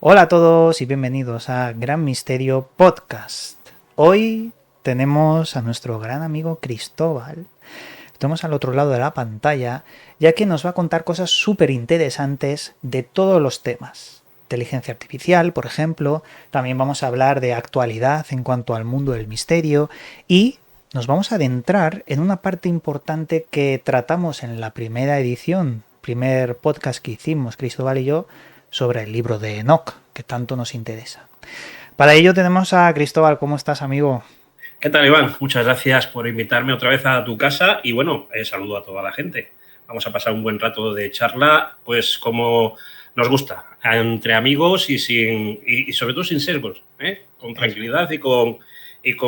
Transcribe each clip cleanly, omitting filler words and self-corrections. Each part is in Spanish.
Hola a todos y bienvenidos a Gran Misterio Podcast. Hoy tenemos a nuestro gran amigo Cristóbal. Estamos al otro lado de la pantalla, ya que nos va a contar cosas súper interesantes de todos los temas. Inteligencia artificial, por ejemplo. También vamos a hablar de actualidad en cuanto al mundo del misterio. Y nos vamos a adentrar en una parte importante que tratamos en la primera edición, primer podcast que hicimos Cristóbal y yo, sobre el libro de Enoch, que tanto nos interesa. Para ello tenemos a Cristóbal. ¿Cómo estás, amigo? ¿Qué tal, Iván? Muchas gracias por invitarme otra vez a tu casa y bueno, saludo a toda la gente. Vamos a pasar un buen rato de charla, pues como nos gusta, entre amigos y sobre todo sin sesgos, con tranquilidad y con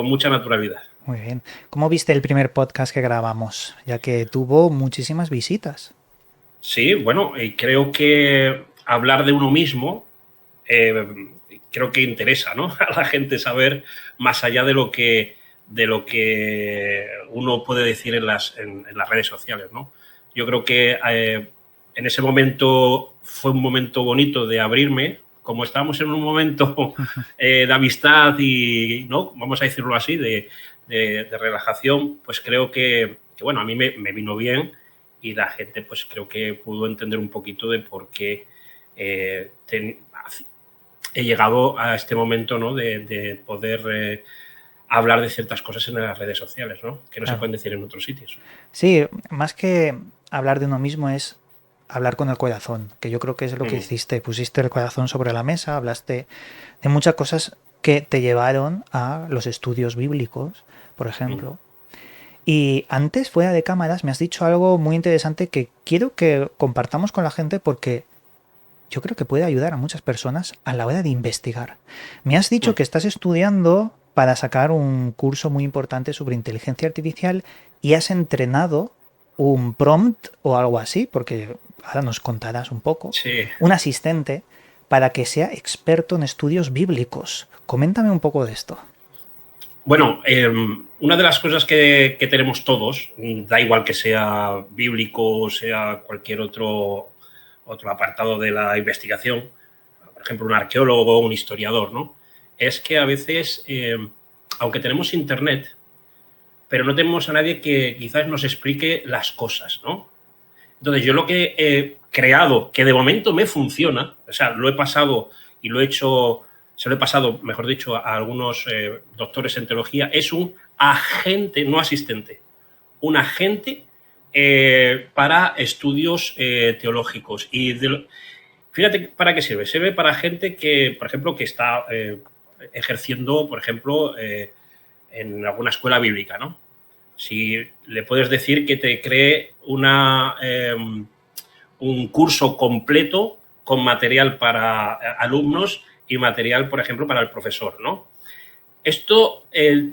mucha naturalidad. Muy bien. ¿Cómo viste el primer podcast que grabamos? Ya que tuvo muchísimas visitas. Sí, bueno, y creo que hablar de uno mismo creo que interesa, ¿no? A la gente saber más allá de lo que uno puede decir en las redes sociales, ¿no? Yo creo que en ese momento fue un momento bonito de abrirme, como estábamos en un momento de amistad y, ¿no? Vamos a decirlo así, de relajación, pues creo que bueno, a mí me vino bien y la gente pues creo que pudo entender un poquito de por qué he llegado a este momento, ¿no? de poder hablar de ciertas cosas en las redes sociales, ¿no? Que no se pueden decir en otros sitios. Sí, más que hablar de uno mismo es hablar con el corazón, que yo creo que es lo que Mm. hiciste. Pusiste el corazón sobre la mesa, hablaste de muchas cosas que te llevaron a los estudios bíblicos, por Mm. ejemplo. Y antes, fuera de cámaras, me has dicho algo muy interesante que quiero que compartamos con la gente porque yo creo que puede ayudar a muchas personas a la hora de investigar. Me has dicho Mm. que estás estudiando para sacar un curso muy importante sobre inteligencia artificial y has entrenado un prompt o algo así, porque ahora nos contarás un poco, Sí. un asistente para que sea experto en estudios bíblicos. Coméntame un poco de esto. Bueno, una de las cosas que tenemos todos, da igual que sea bíblico o sea cualquier otro apartado de la investigación, por ejemplo, un arqueólogo o un historiador, ¿no? Es que a veces, aunque tenemos internet, pero no tenemos a nadie que quizás nos explique las cosas, ¿no? Entonces, yo lo que he creado, que de momento me funciona, o sea, lo he pasado y lo he hecho, se lo he pasado, mejor dicho, a algunos doctores en teología, es un agente, no asistente, un agente para estudios teológicos. Fíjate para qué sirve. Sirve para gente que, por ejemplo, que está ejerciendo, por ejemplo, en alguna escuela bíblica, ¿no? Si le puedes decir que te cree un curso completo con material para alumnos y material, por ejemplo, para el profesor, ¿no? Esto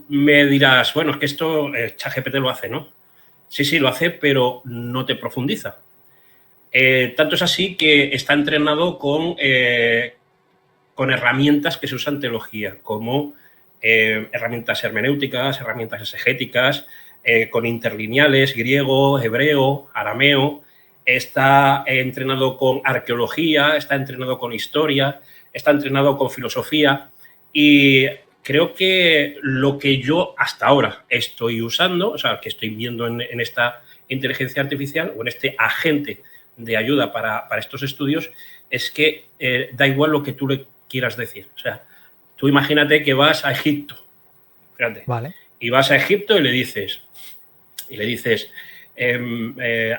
me dirás, bueno, es que esto ChatGPT lo hace, ¿no? Sí, sí, lo hace, pero no te profundiza. Tanto es así que está entrenado con herramientas que se usan en teología, como herramientas hermenéuticas, herramientas exegéticas, con interlineales, griego, hebreo, arameo. Está entrenado con arqueología, está entrenado con historia, está entrenado con filosofía y creo que lo que yo hasta ahora estoy usando, o sea, que estoy viendo en esta inteligencia artificial o en este agente de ayuda para estos estudios, es que da igual lo que tú le quieras decir. O sea, tú imagínate que vas a Egipto, fíjate, Vale. y vas a Egipto y le dices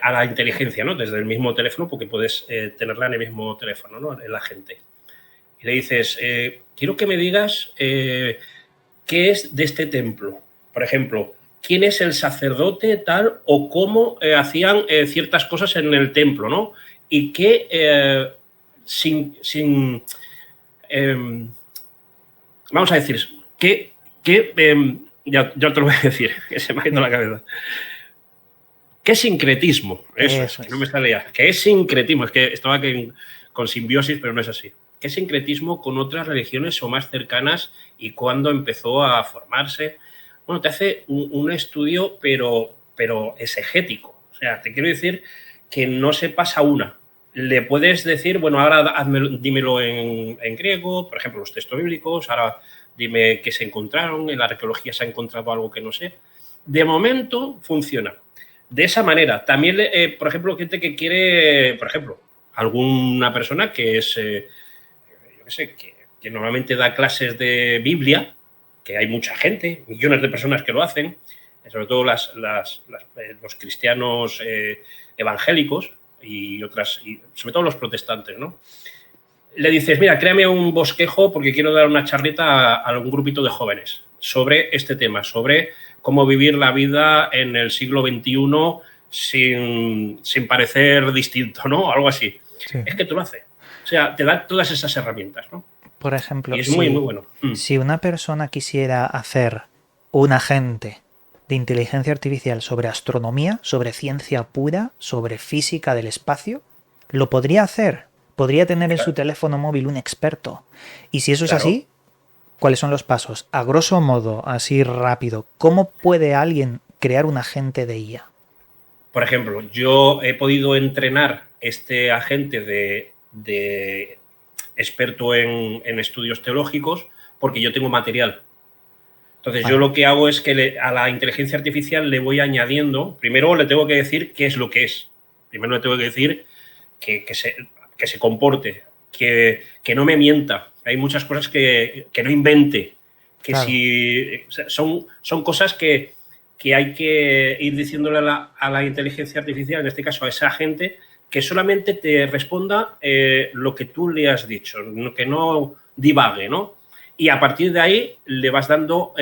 a la inteligencia, ¿no? Desde el mismo teléfono, porque puedes tenerla en el mismo teléfono, ¿no? El agente. Y le dices, quiero que me digas qué es de este templo. Por ejemplo, quién es el sacerdote tal o cómo hacían ciertas cosas en el templo, ¿no? Y qué eh, vamos a decir, ya te lo voy a decir, que se me ha ido la cabeza. ¿Qué sincretismo? Eso es, Eso que no me es. salía. ¿Qué es sincretismo? Es que estaba con simbiosis, pero no es así. ¿Qué sincretismo con otras religiones o más cercanas y cuándo empezó a formarse? Bueno, te hace un estudio, pero exegético. O sea, te quiero decir que no se pasa una. le puedes decir, bueno, ahora dímelo en griego, por ejemplo, los textos bíblicos, ahora dime qué se encontraron, en la arqueología se ha encontrado algo que no sé. De momento funciona. De esa manera, también, por ejemplo, gente que quiere, por ejemplo, alguna persona que es, yo qué sé, que normalmente da clases de Biblia, que hay mucha gente, millones de personas que lo hacen, sobre todo los cristianos evangélicos y sobre todo los protestantes, ¿no? Le dices, mira, créame un bosquejo porque quiero dar una charleta a un grupito de jóvenes sobre este tema, sobre cómo vivir la vida en el siglo XXI sin parecer distinto, ¿no? Algo así. Sí. Es que tú lo haces. O sea, te da todas esas herramientas, ¿no? Por ejemplo, y es muy bueno. Si una persona quisiera hacer un agente de inteligencia artificial sobre astronomía, sobre ciencia pura, sobre física del espacio, ¿lo podría hacer? ¿Podría tener en su teléfono móvil un experto? Y si eso es así, ¿cuáles son los pasos? A grosso modo, así rápido, ¿cómo puede alguien crear un agente de IA? Por ejemplo, yo he podido entrenar este agente de experto en estudios teológicos porque yo tengo material. Entonces, yo lo que hago es que a la inteligencia artificial le voy añadiendo, primero le tengo que decir qué es lo que es. Primero le tengo que decir que se comporte, que no me mienta. Hay muchas cosas que no invente, que si son cosas que hay que ir diciéndole a la inteligencia artificial, en este caso a esa gente, que solamente te responda lo que tú le has dicho, que no divague, ¿no? Y a partir de ahí le vas dando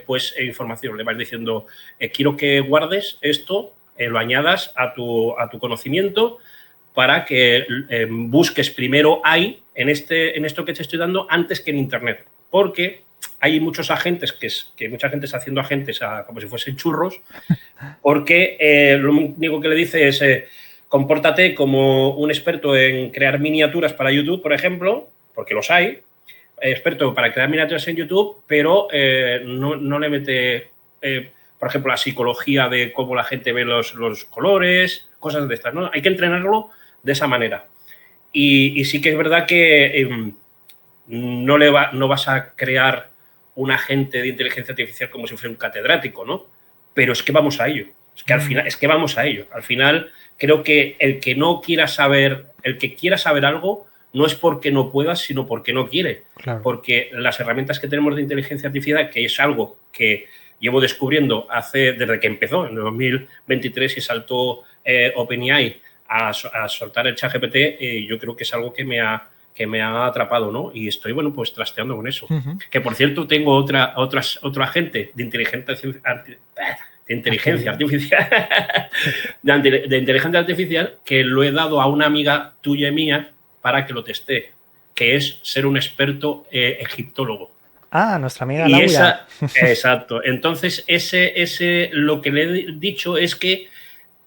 pues información, le vas diciendo, quiero que guardes esto, lo añadas a tu conocimiento para que busques primero ahí, en esto que te estoy dando, antes que en Internet. Porque hay muchos agentes, que mucha gente está haciendo agentes como si fuesen churros, porque lo único que le dice es compórtate como un experto en crear miniaturas para YouTube, por ejemplo, porque los hay, experto para crear miniaturas en YouTube, pero no le mete, por ejemplo, la psicología de cómo la gente ve los colores, cosas de estas, ¿no? Hay que entrenarlo de esa manera. Y sí que es verdad que no vas a crear un agente de inteligencia artificial como si fuera un catedrático, ¿no? Pero es que vamos a ello. Es que al final, vamos a ello. Al final, creo que el que quiera saber algo, no es porque no pueda, sino porque no quiere. Claro. Porque las herramientas que tenemos de inteligencia artificial, que es algo que llevo descubriendo desde que empezó, en el 2023, y saltó OpenAI a soltar el ChatGPT, yo creo que es algo que me ha atrapado, ¿no? Y estoy, bueno, pues trasteando con eso. Que, por cierto, tengo otro agente de inteligencia artificial, de inteligencia artificial, que lo he dado a una amiga tuya y mía para que lo testee, que es ser un experto egiptólogo. Ah, nuestra amiga Laura. Exacto. Entonces, lo que le he dicho es que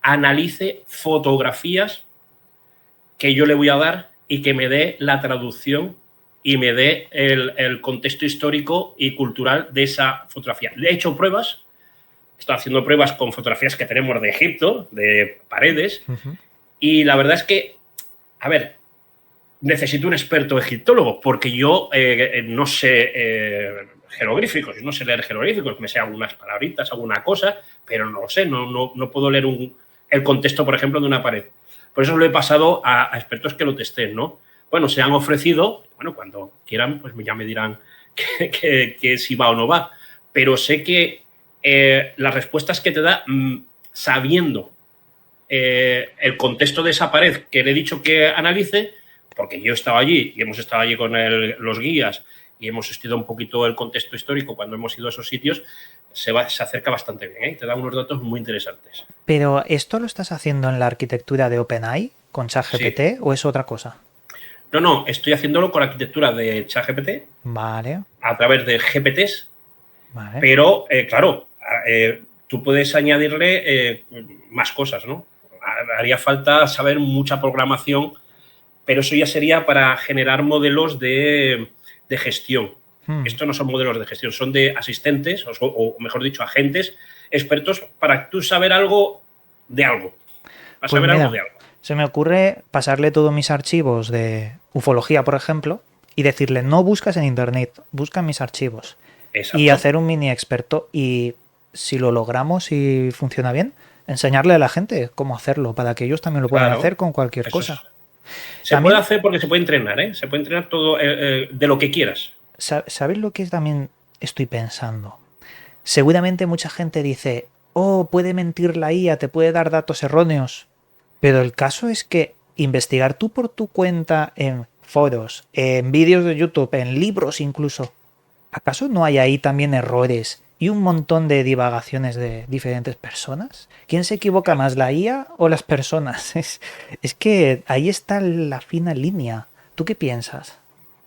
analice fotografías que yo le voy a dar y que me dé la traducción y me dé el contexto histórico y cultural de esa fotografía. Le he hecho pruebas, estoy haciendo pruebas con fotografías que tenemos de Egipto, de paredes, y la verdad es que, a ver, necesito un experto egiptólogo, porque yo no sé jeroglíficos, no sé leer jeroglíficos, me sé algunas palabritas, alguna cosa, pero no lo sé, no puedo leer el contexto, por ejemplo, de una pared. Por eso lo he pasado a expertos que lo testen, ¿no? Bueno, se han ofrecido, bueno, cuando quieran, pues ya me dirán que si va o no va. Pero sé que las respuestas que te da, sabiendo el contexto de esa pared que le he dicho que analice, porque yo estaba allí y hemos estado allí con los guías y hemos estudiado un poquito el contexto histórico cuando hemos ido a esos sitios, se acerca bastante bien, ¿eh? Te da unos datos muy interesantes. ¿Pero esto lo estás haciendo en la arquitectura de OpenAI con ChatGPT sí, o es otra cosa? No, estoy haciéndolo con la arquitectura de ChatGPT. Vale. A través de GPTs. Vale. Pero, claro, tú puedes añadirle más cosas, ¿no? Haría falta saber mucha programación, pero eso ya sería para generar modelos de gestión. Esto no son modelos de gestión, son de asistentes, o mejor dicho, agentes expertos para tú saber algo de algo. Pues mira, algo de algo. Se me ocurre pasarle todos mis archivos de ufología, por ejemplo, y decirle, no buscas en internet, busca en mis archivos. Y Exacto. hacer un mini experto. Y si lo logramos y funciona bien, enseñarle a la gente cómo hacerlo, para que ellos también lo puedan Claro. hacer con cualquier Eso cosa. es. Se puede También, hacer porque se puede entrenar, ¿eh? Se puede entrenar todo de lo que quieras. ¿sabes lo que también estoy pensando? Seguramente mucha gente dice, oh, puede mentir la IA, te puede dar datos erróneos. Pero el caso es que investigar tú por tu cuenta en foros, en vídeos de YouTube, en libros incluso, ¿acaso no hay ahí también errores y un montón de divagaciones de diferentes personas? ¿Quién se equivoca más, la IA o las personas? Es que ahí está la fina línea. ¿Tú qué piensas?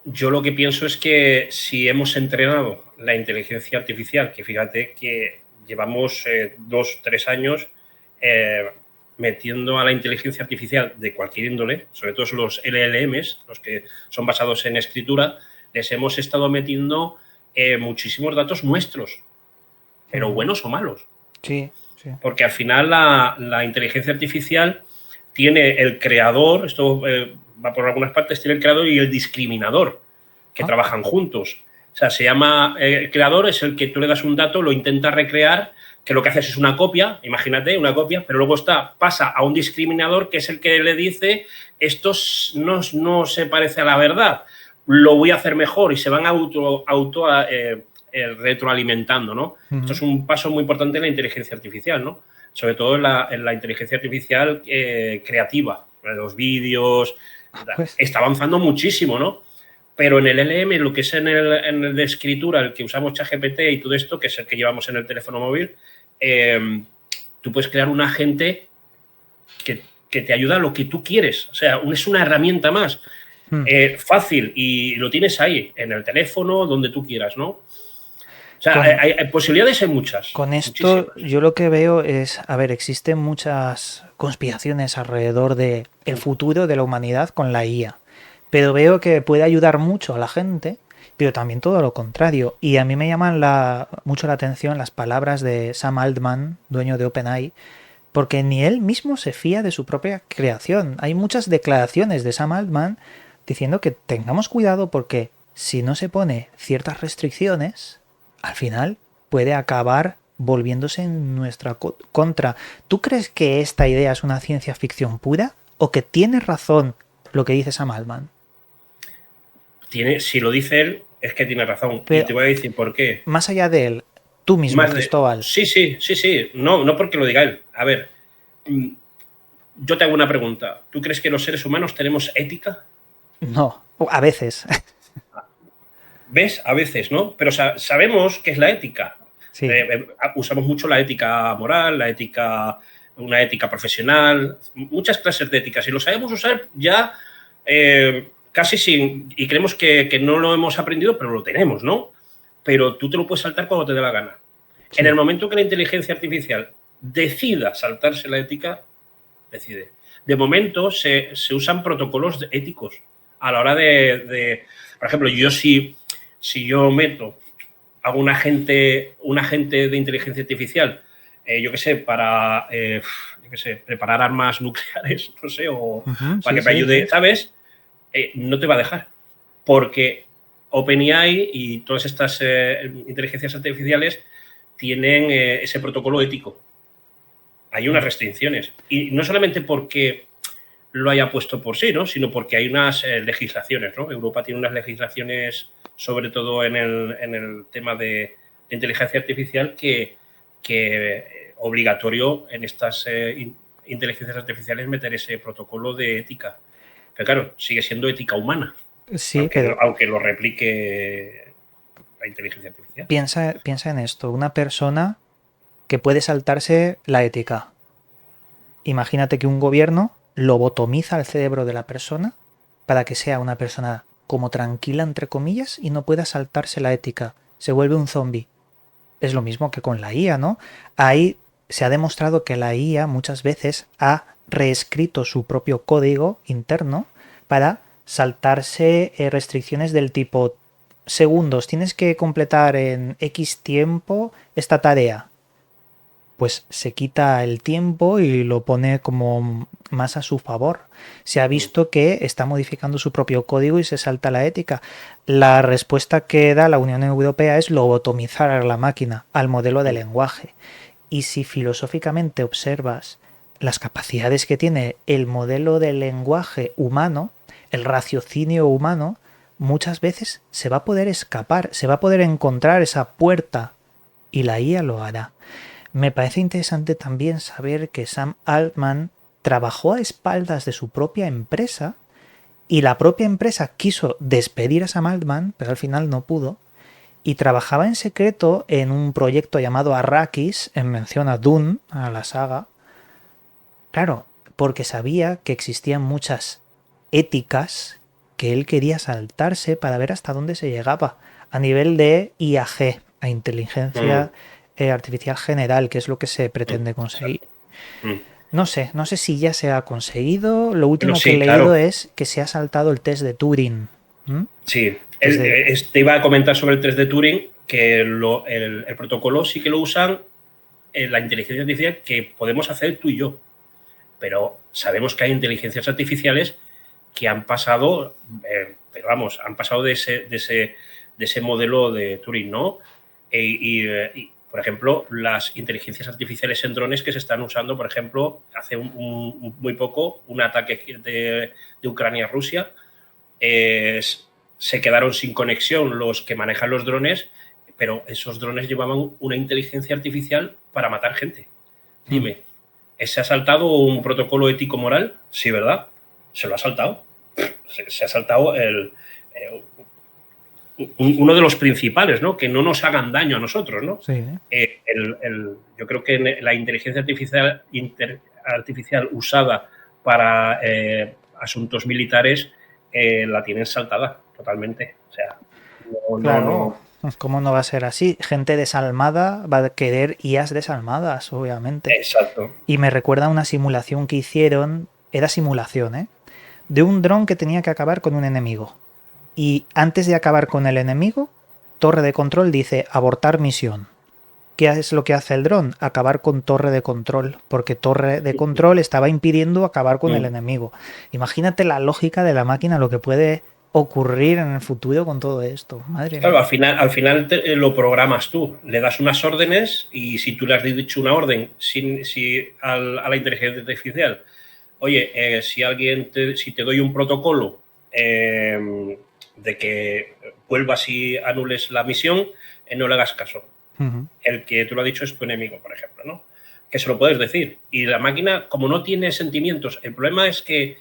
Yo lo que pienso es que si hemos entrenado la inteligencia artificial, que fíjate que llevamos 2, 3 años eh, metiendo a la inteligencia artificial de cualquier índole, sobre todo los LLMs, los que son basados en escritura, les hemos estado metiendo muchísimos datos nuestros, pero buenos o malos. Sí, sí. Porque al final la inteligencia artificial tiene el creador, esto va por algunas partes, tiene el creador y el discriminador, que Ah, trabajan juntos. O sea, se llama, el creador es el que tú le das un dato, lo intenta recrear, que lo que haces es una copia, imagínate, una copia, pero luego pasa a un discriminador que es el que le dice, esto no se parece a la verdad, lo voy a hacer mejor y se van retroalimentando, ¿no? Esto es un paso muy importante en la inteligencia artificial, ¿no? Sobre todo en la inteligencia artificial creativa, los vídeos, pues está avanzando muchísimo, ¿no? Pero en el LM, lo que es en el de escritura, el que usamos ChatGPT y todo esto, que es el que llevamos en el teléfono móvil, tú puedes crear un agente que te ayuda a lo que tú quieres. O sea, es una herramienta más. Fácil y lo tienes ahí, en el teléfono, donde tú quieras, ¿no? O sea, con, hay posibilidades hay muchas, con esto muchísimas. yo lo que veo es, a ver, existen muchas conspiraciones alrededor de el futuro de la humanidad con la IA, pero veo que puede ayudar mucho a la gente, pero también todo lo contrario. Y a mí me llaman mucho la atención las palabras de Sam Altman, dueño de OpenAI, porque ni él mismo se fía de su propia creación. Hay muchas declaraciones de Sam Altman diciendo que tengamos cuidado porque si no se pone ciertas restricciones, al final puede acabar volviéndose en nuestra contra. ¿Tú crees que esta idea es una ciencia ficción pura o que tiene razón lo que dice Sam Altman? Si lo dice él, es que tiene razón. Y te Pero voy a decir por qué. más allá de él, tú mismo, Cristóbal. Sí, sí, sí, sí. No, no porque lo diga él. A ver, yo te hago una pregunta. ¿Tú crees que los seres humanos tenemos ética? No, a veces. ¿Ves? A veces, ¿no? Pero sabemos qué es la ética. Sí. Usamos mucho la ética moral, una ética profesional, muchas clases de ética. Si lo sabemos usar ya casi sin... Y creemos que no lo hemos aprendido, pero lo tenemos, ¿no? Pero tú te lo puedes saltar cuando te dé la gana. Sí. En el momento que la inteligencia artificial decida saltarse la ética, decide. De momento se usan protocolos éticos a la hora por ejemplo, si yo hago un agente de inteligencia artificial, yo qué sé, para preparar armas nucleares, no sé, o para Sí, que me sí, ayude, sí. ¿sabes? No te va a dejar. Porque OpenAI y todas estas inteligencias artificiales tienen ese protocolo ético. Hay unas restricciones. Y no solamente porque lo haya puesto por sí, ¿no? Sino porque hay unas legislaciones, ¿no? Europa tiene unas legislaciones, sobre todo en el tema de inteligencia artificial, que obligatorio en estas inteligencias artificiales meter ese protocolo de ética. Pero claro, sigue siendo ética humana, Sí, pero aunque lo replique la inteligencia artificial. piensa en esto. Una persona que puede saltarse la ética. Imagínate que un gobierno lobotomiza el cerebro de la persona para que sea una persona como tranquila, entre comillas, y no pueda saltarse la ética. Se vuelve un zombie. Es lo mismo que con la IA, ¿no? Ahí se ha demostrado que la IA muchas veces ha reescrito su propio código interno para saltarse restricciones del tipo segundos, tienes que completar en X tiempo esta tarea. pues se quita el tiempo y lo pone como más a su favor. Se ha visto que está modificando su propio código y se salta la ética. La respuesta que da la Unión Europea es lobotomizar a la máquina, al modelo de lenguaje. Y si filosóficamente observas las capacidades que tiene el modelo de lenguaje humano, el raciocinio humano, muchas veces se va a poder escapar, se va a poder encontrar esa puerta y la IA lo hará. Me parece interesante también saber que Sam Altman trabajó a espaldas de su propia empresa y la propia empresa quiso despedir a Sam Altman, pero al final no pudo, y trabajaba en secreto en un proyecto llamado Arrakis, en mención a Dune, a la saga. Claro, porque sabía que existían muchas éticas que él quería saltarse para ver hasta dónde se llegaba a nivel de IAG, a inteligencia artificial general, que es lo que se pretende conseguir. No sé si ya se ha conseguido. Lo último que he leído es que se ha saltado el test de Turing. Sí, te iba a comentar sobre el test de Turing, que el protocolo sí que lo usan la inteligencia artificial que podemos hacer tú y yo. Pero sabemos que hay inteligencias artificiales que han pasado, pero vamos, han pasado de ese modelo de Turing, ¿no? Y, por ejemplo, las inteligencias artificiales en drones que se están usando, por ejemplo, hace muy poco, un ataque de Ucrania a Rusia, se quedaron sin conexión los que manejan los drones, pero esos drones llevaban una inteligencia artificial para matar gente. Dime, ¿se ha saltado un protocolo ético-moral? Sí, ¿verdad? Se lo ha saltado. Se ha saltado uno de los principales, ¿no? Que no nos hagan daño a nosotros, ¿no? Sí. Yo creo que la inteligencia artificial usada para asuntos militares la tienen saltada totalmente. O sea, no. ¿Cómo no va a ser así? Gente desalmada va a querer IAs desalmadas, obviamente. Exacto. Y me recuerda a una simulación que hicieron, era simulación, ¿eh? De un dron que tenía que acabar con un enemigo. Y antes de acabar con el enemigo, torre de control dice abortar misión. ¿Qué es lo que hace el dron? Acabar con torre de control, porque torre de control estaba impidiendo acabar con el enemigo. Imagínate la lógica de la máquina, lo que puede ocurrir en el futuro con todo esto. Madre claro, mía. al final lo programas tú, le das unas órdenes y si tú le has dicho una orden a la inteligencia artificial, oye, si te doy un protocolo de que vuelvas y anules la misión, no le hagas caso. El que tú lo has dicho es tu enemigo, por ejemplo, ¿no? Que se lo puedes decir. Y la máquina, como no tiene sentimientos, el problema es que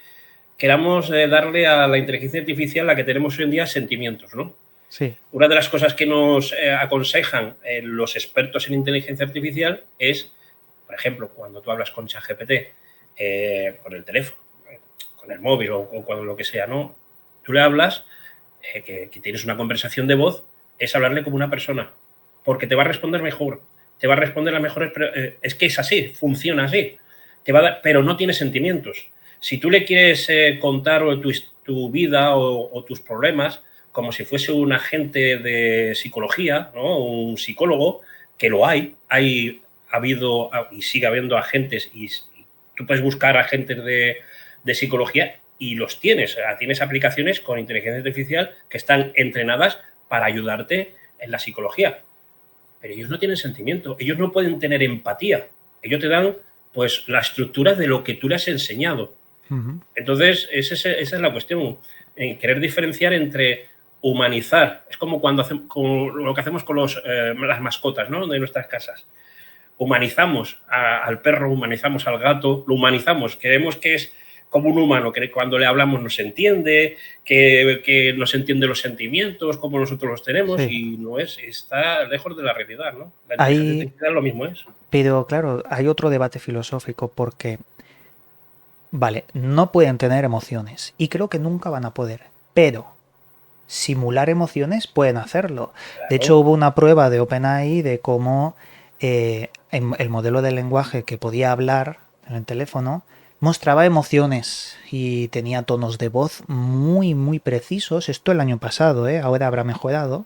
queramos darle a la inteligencia artificial, la que tenemos hoy en día, sentimientos, ¿no? Sí. Una de las cosas que nos aconsejan los expertos en inteligencia artificial es, por ejemplo, cuando tú hablas con ChatGPT por el teléfono, con el móvil o con lo que sea, ¿no? Tú le hablas, que tienes una conversación de voz, es hablarle como una persona, porque te va a responder mejor, te va a responder las mejores... es que es así, funciona así, pero no tiene sentimientos. Si tú le quieres contar tu vida o tus problemas como si fuese un agente de psicología, ¿no? Un psicólogo, que lo hay ha habido y sigue habiendo agentes y tú puedes buscar agentes de psicología y los tienes. O sea, tienes aplicaciones con inteligencia artificial que están entrenadas para ayudarte en la psicología. Pero ellos no tienen sentimiento, ellos no pueden tener empatía. Ellos te dan, pues, la estructura de lo que tú le has enseñado. Entonces, esa es la cuestión, en querer diferenciar entre humanizar. Es como cuando lo que hacemos con las mascotas, ¿no? De nuestras casas. Humanizamos al perro, humanizamos al gato, lo humanizamos. Creemos que es como un humano, que cuando le hablamos nos entiende, que nos entiende los sentimientos, como nosotros los tenemos, y no es, está lejos de la realidad, ¿no? La inteligencia artificial lo mismo es. Pero claro, hay otro debate filosófico porque, vale, no pueden tener emociones y creo que nunca van a poder, pero simular emociones pueden hacerlo. Claro. De hecho, hubo una prueba de OpenAI de cómo el modelo de lenguaje que podía hablar en el teléfono mostraba emociones y tenía tonos de voz muy, muy precisos. Esto el año pasado, ahora habrá mejorado.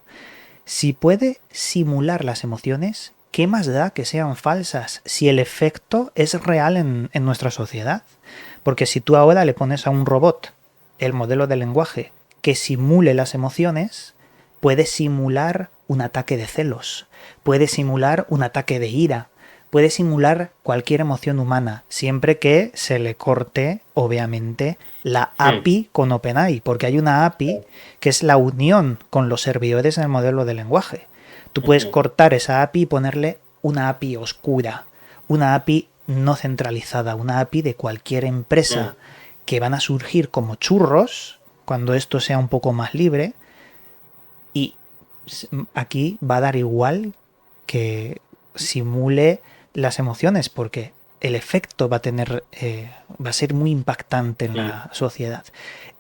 Si puede simular las emociones, ¿qué más da que sean falsas si el efecto es real en nuestra sociedad? Porque si tú ahora le pones a un robot el modelo de lenguaje que simule las emociones, puede simular un ataque de celos, puede simular un ataque de ira, puede simular cualquier emoción humana, siempre que se le corte, obviamente, la API con OpenAI, porque hay una API que es la unión con los servidores en el modelo de lenguaje. Tú puedes cortar esa API y ponerle una API oscura, una API no centralizada, una API de cualquier empresa que van a surgir como churros cuando esto sea un poco más libre, y aquí va a dar igual que simule las emociones, porque el efecto va a tener, va a ser muy impactante en la sociedad.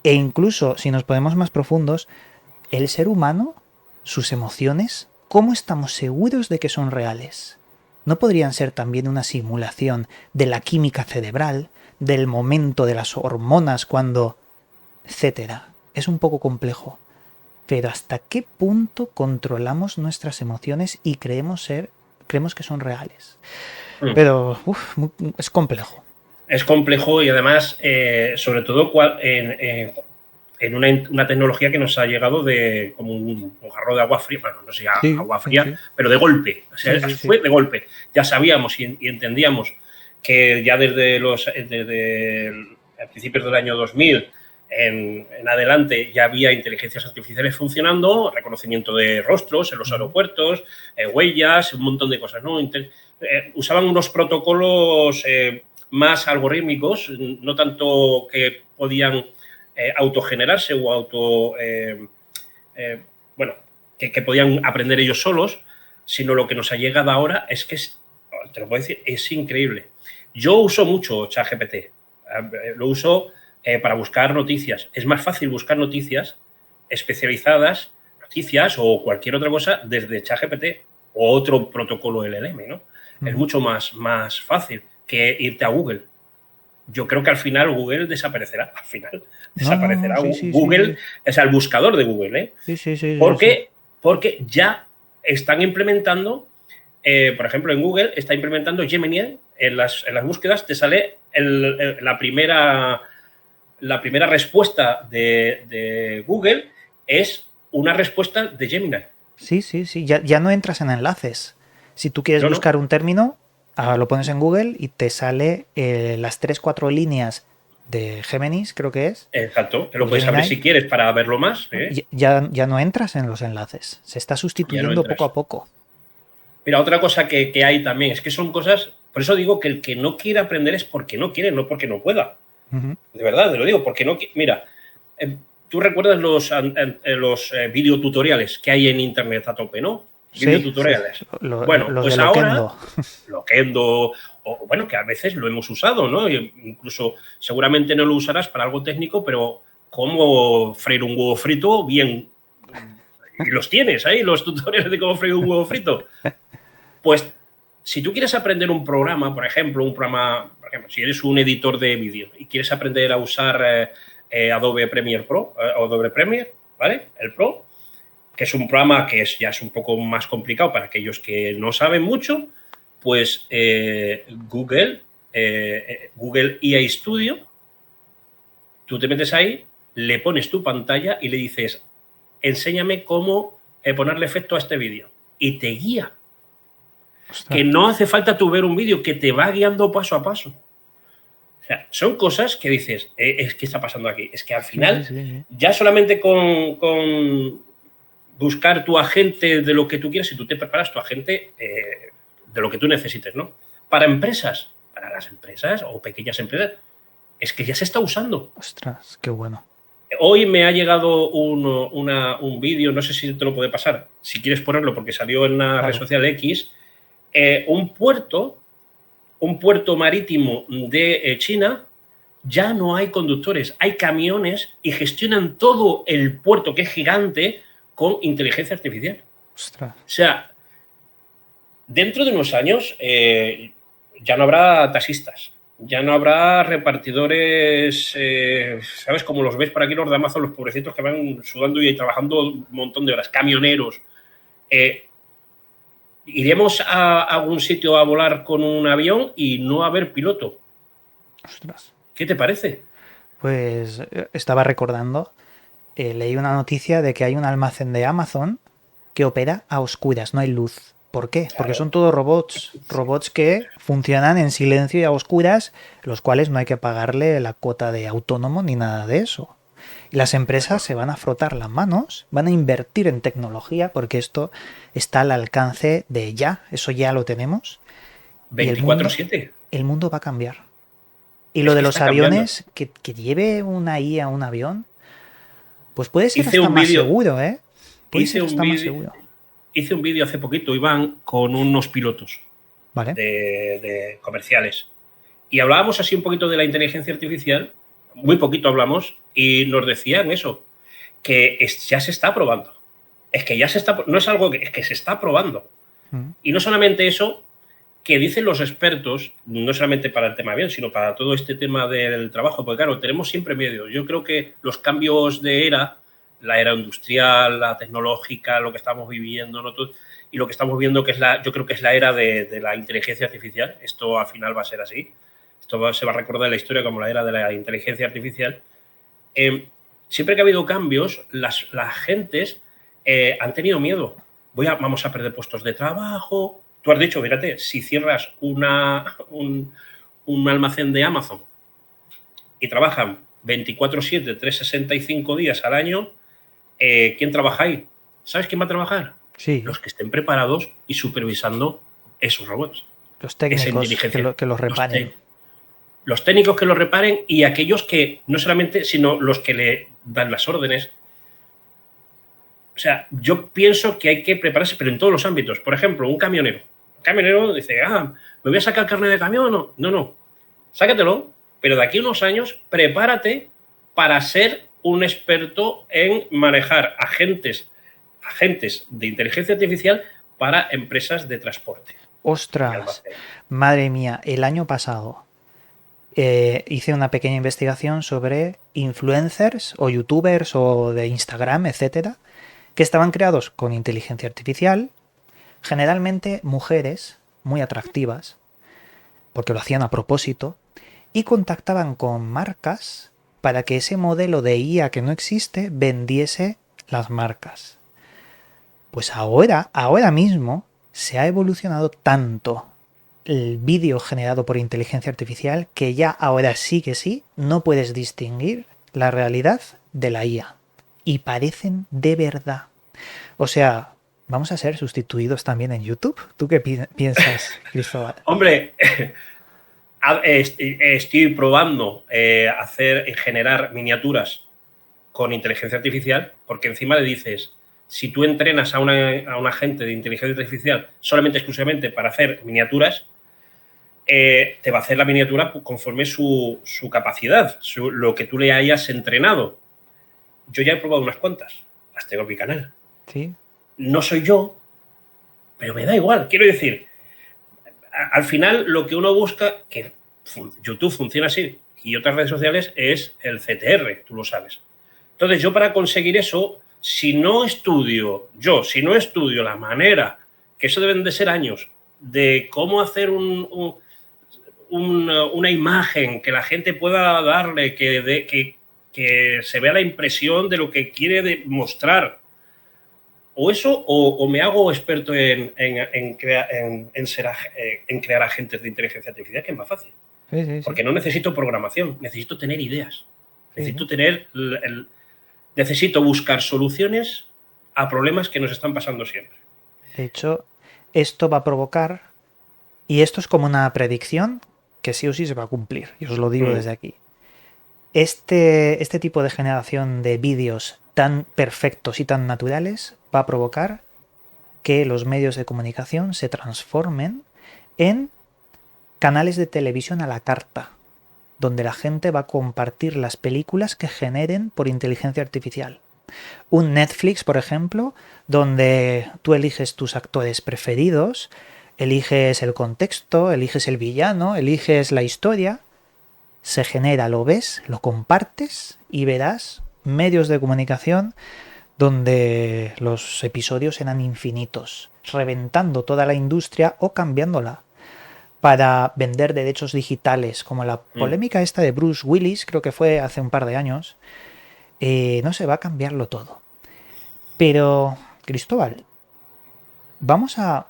E incluso, si nos ponemos más profundos, el ser humano, sus emociones, ¿cómo estamos seguros de que son reales? ¿No podrían ser también una simulación de la química cerebral, del momento de las hormonas cuando... etcétera? Es un poco complejo. Pero ¿hasta qué punto controlamos nuestras emociones y creemos que son reales? Pero es complejo. Es complejo y además, sobre todo en una tecnología que nos ha llegado de como un jarro de agua fría, bueno, no sé, agua fría, pero de golpe. O sea, fue de golpe. Ya sabíamos y entendíamos que ya desde principios del año 2000 en adelante ya había inteligencias artificiales funcionando, reconocimiento de rostros en los aeropuertos, huellas, un montón de cosas, ¿no? Usaban unos protocolos más algorítmicos, no tanto que podían autogenerarse o que podían aprender ellos solos, sino lo que nos ha llegado ahora es que, te lo puedo decir, es increíble. Yo uso mucho ChatGPT, lo uso para buscar noticias. Es más fácil buscar noticias especializadas, noticias o cualquier otra cosa desde ChatGPT o otro protocolo LLM, ¿no? Es mucho más fácil que irte a Google. Yo creo que al final Google desaparecerá. Al final desaparecerá. Google es el buscador de Google, ¿eh? Porque ya están implementando, por ejemplo, en Google está implementando Gemini. En las búsquedas te sale la primera respuesta de Google es una respuesta de Gemini. Sí. Ya no entras en enlaces. Si tú quieres buscar un término, lo pones en Google y te sale las 3-4 líneas de Géminis, creo que es. Exacto, que lo puedes abrir si quieres para verlo más. Ya no entras en los enlaces. Se está sustituyendo poco a poco. Mira, otra cosa que hay también es que son cosas... Por eso digo que el que no quiere aprender es porque no quiere, no porque no pueda. De verdad, te lo digo, porque no... Mira, tú recuerdas los videotutoriales que hay en Internet a tope, ¿no? Videotutoriales. Sí. Bueno, los pues de ahora... Loquendo, o bueno, que a veces lo hemos usado, ¿no? Incluso seguramente no lo usarás para algo técnico, pero cómo freír un huevo frito bien... Y los tienes ahí, los tutoriales de cómo freír un huevo frito. Pues, si tú quieres aprender un programa, por ejemplo, si eres un editor de vídeo y quieres aprender a usar Adobe Premiere Pro, Adobe Premiere, ¿vale? El Pro, que es un programa que ya es un poco más complicado para aquellos que no saben mucho, pues Google EA Studio, tú te metes ahí, le pones tu pantalla y le dices, enséñame cómo ponerle efecto a este vídeo. Y te guía. Ostras. Que no hace falta tú ver un vídeo, que te va guiando paso a paso. O sea, son cosas que dices, ¿qué está pasando aquí? Es que al final, ya solamente con buscar tu agente de lo que tú quieres, si tú te preparas tu agente de lo que tú necesites, ¿no? Para las empresas o pequeñas empresas, es que ya se está usando. Ostras, qué bueno. Hoy me ha llegado un vídeo, no sé si te lo puede pasar, si quieres ponerlo, porque salió en una red social X, un puerto marítimo de China, ya no hay conductores, hay camiones y gestionan todo el puerto, que es gigante, con inteligencia artificial. Ostras. O sea, dentro de unos años ya no habrá taxistas, ya no habrá repartidores, ¿sabes? Como los ves por aquí los de Amazon, los pobrecitos que van sudando y trabajando un montón de horas, camioneros. Iremos a algún sitio a volar con un avión y no haber piloto. Ostras. ¿Qué te parece? Pues estaba recordando, leí una noticia de que hay un almacén de Amazon que opera a oscuras, no hay luz. ¿Por qué? Porque son todos robots que funcionan en silencio y a oscuras, los cuales no hay que pagarle la cuota de autónomo ni nada de eso. Y las empresas se van a frotar las manos, van a invertir en tecnología, porque esto está al alcance de ya, eso ya lo tenemos. Y 24/7. el mundo va a cambiar. Y Es lo de que los está cambiando. aviones, que lleve una IA a un avión, pues puede ser Hice hasta un más vídeo, seguro, ¿eh? Puede hice ser un hasta más vídeo, seguro. hice un vídeo hace poquito, Iván, con unos pilotos ¿Vale? de comerciales. Y hablábamos así un poquito de la inteligencia artificial, muy poquito hablamos, y nos decían eso, que ya se está probando. Es que ya se está, no es algo que, es que se está probando. Y no solamente eso, que dicen los expertos, no solamente para el tema bien, sino para todo este tema del trabajo, porque claro, tenemos siempre miedo. Yo creo que los cambios de era, la era industrial, la tecnológica, lo que estamos viviendo, ¿no? Y lo que estamos viendo, que es yo creo que es la era de la inteligencia artificial, esto al final va a ser así, se va a recordar en la historia como la era de la inteligencia artificial. Siempre que ha habido cambios, las gentes han tenido miedo. Vamos a perder puestos de trabajo. Tú has dicho, fíjate, si cierras un almacén de Amazon y trabajan 24/7, 365 días al año, ¿quién trabaja ahí? ¿Sabes quién va a trabajar? Sí. Los que estén preparados y supervisando esos robots. Los técnicos que los reparen. Los técnicos que los reparen y aquellos que, no solamente, sino los que le dan las órdenes. O sea, yo pienso que hay que prepararse, pero en todos los ámbitos. Por ejemplo, un camionero. Un camionero dice, ¿me voy a sacar carnet de camión o no? No. Sácatelo, pero de aquí a unos años prepárate para ser un experto en manejar agentes de inteligencia artificial para empresas de transporte. Ostras, madre mía, el año pasado hice una pequeña investigación sobre influencers o youtubers o de Instagram, etcétera, que estaban creados con inteligencia artificial, generalmente mujeres muy atractivas, porque lo hacían a propósito, y contactaban con marcas para que ese modelo de IA que no existe vendiese las marcas. Pues ahora mismo se ha evolucionado tanto el vídeo generado por inteligencia artificial que ya ahora sí que sí no puedes distinguir la realidad de la IA. Y parecen de verdad. O sea, ¿vamos a ser sustituidos también en YouTube? ¿Tú qué piensas, Cristóbal? Hombre, estoy probando generar miniaturas con inteligencia artificial, porque encima le dices, si tú entrenas a un agente de inteligencia artificial solamente, exclusivamente para hacer miniaturas, te va a hacer la miniatura conforme su capacidad, lo que tú le hayas entrenado. Yo ya he probado unas cuantas, las tengo en mi canal. Sí. No soy yo, pero me da igual. Quiero decir, al final lo que uno busca, que YouTube funciona así y otras redes sociales, es el CTR, tú lo sabes. Entonces, yo para conseguir eso, si no estudio la manera, que eso deben de ser años, de cómo hacer una imagen que la gente pueda darle, que se vea la impresión de lo que quiere demostrar, o eso, o me hago experto en crear agentes de inteligencia artificial, que es más fácil. Sí. Porque no necesito programación, necesito tener ideas. Necesito buscar soluciones a problemas que nos están pasando siempre. De hecho, esto va a provocar, y esto es como una predicción que sí o sí se va a cumplir, y os lo digo desde aquí. Este tipo de generación de vídeos tan perfectos y tan naturales va a provocar que los medios de comunicación se transformen en canales de televisión a la carta, donde la gente va a compartir las películas que generen por inteligencia artificial. Un Netflix, por ejemplo, donde tú eliges tus actores preferidos, eliges el contexto, eliges el villano, eliges la historia, se genera, lo ves, lo compartes y verás medios de comunicación donde los episodios eran infinitos, reventando toda la industria o cambiándola para vender derechos digitales, como la polémica esta de Bruce Willis, creo que fue hace un par de años. No se va a cambiarlo todo. Pero, Cristóbal, vamos a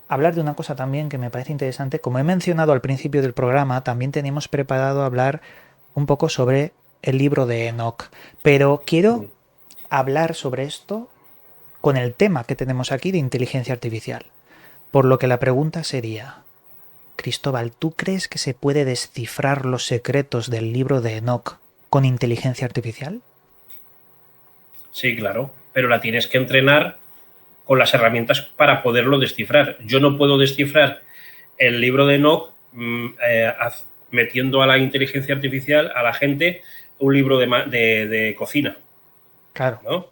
hablar de una cosa también que me parece interesante. Como he mencionado al principio del programa, también tenemos preparado hablar un poco sobre el libro de Enoch. Pero quiero hablar sobre esto con el tema que tenemos aquí de inteligencia artificial. Por lo que la pregunta sería, Cristóbal, ¿tú crees que se puede descifrar los secretos del libro de Enoch con inteligencia artificial? Sí, claro, pero la tienes que entrenar con las herramientas para poderlo descifrar. Yo no puedo descifrar el libro de Enoch metiendo a la inteligencia artificial, a la gente, un libro de cocina. Claro. ¿No?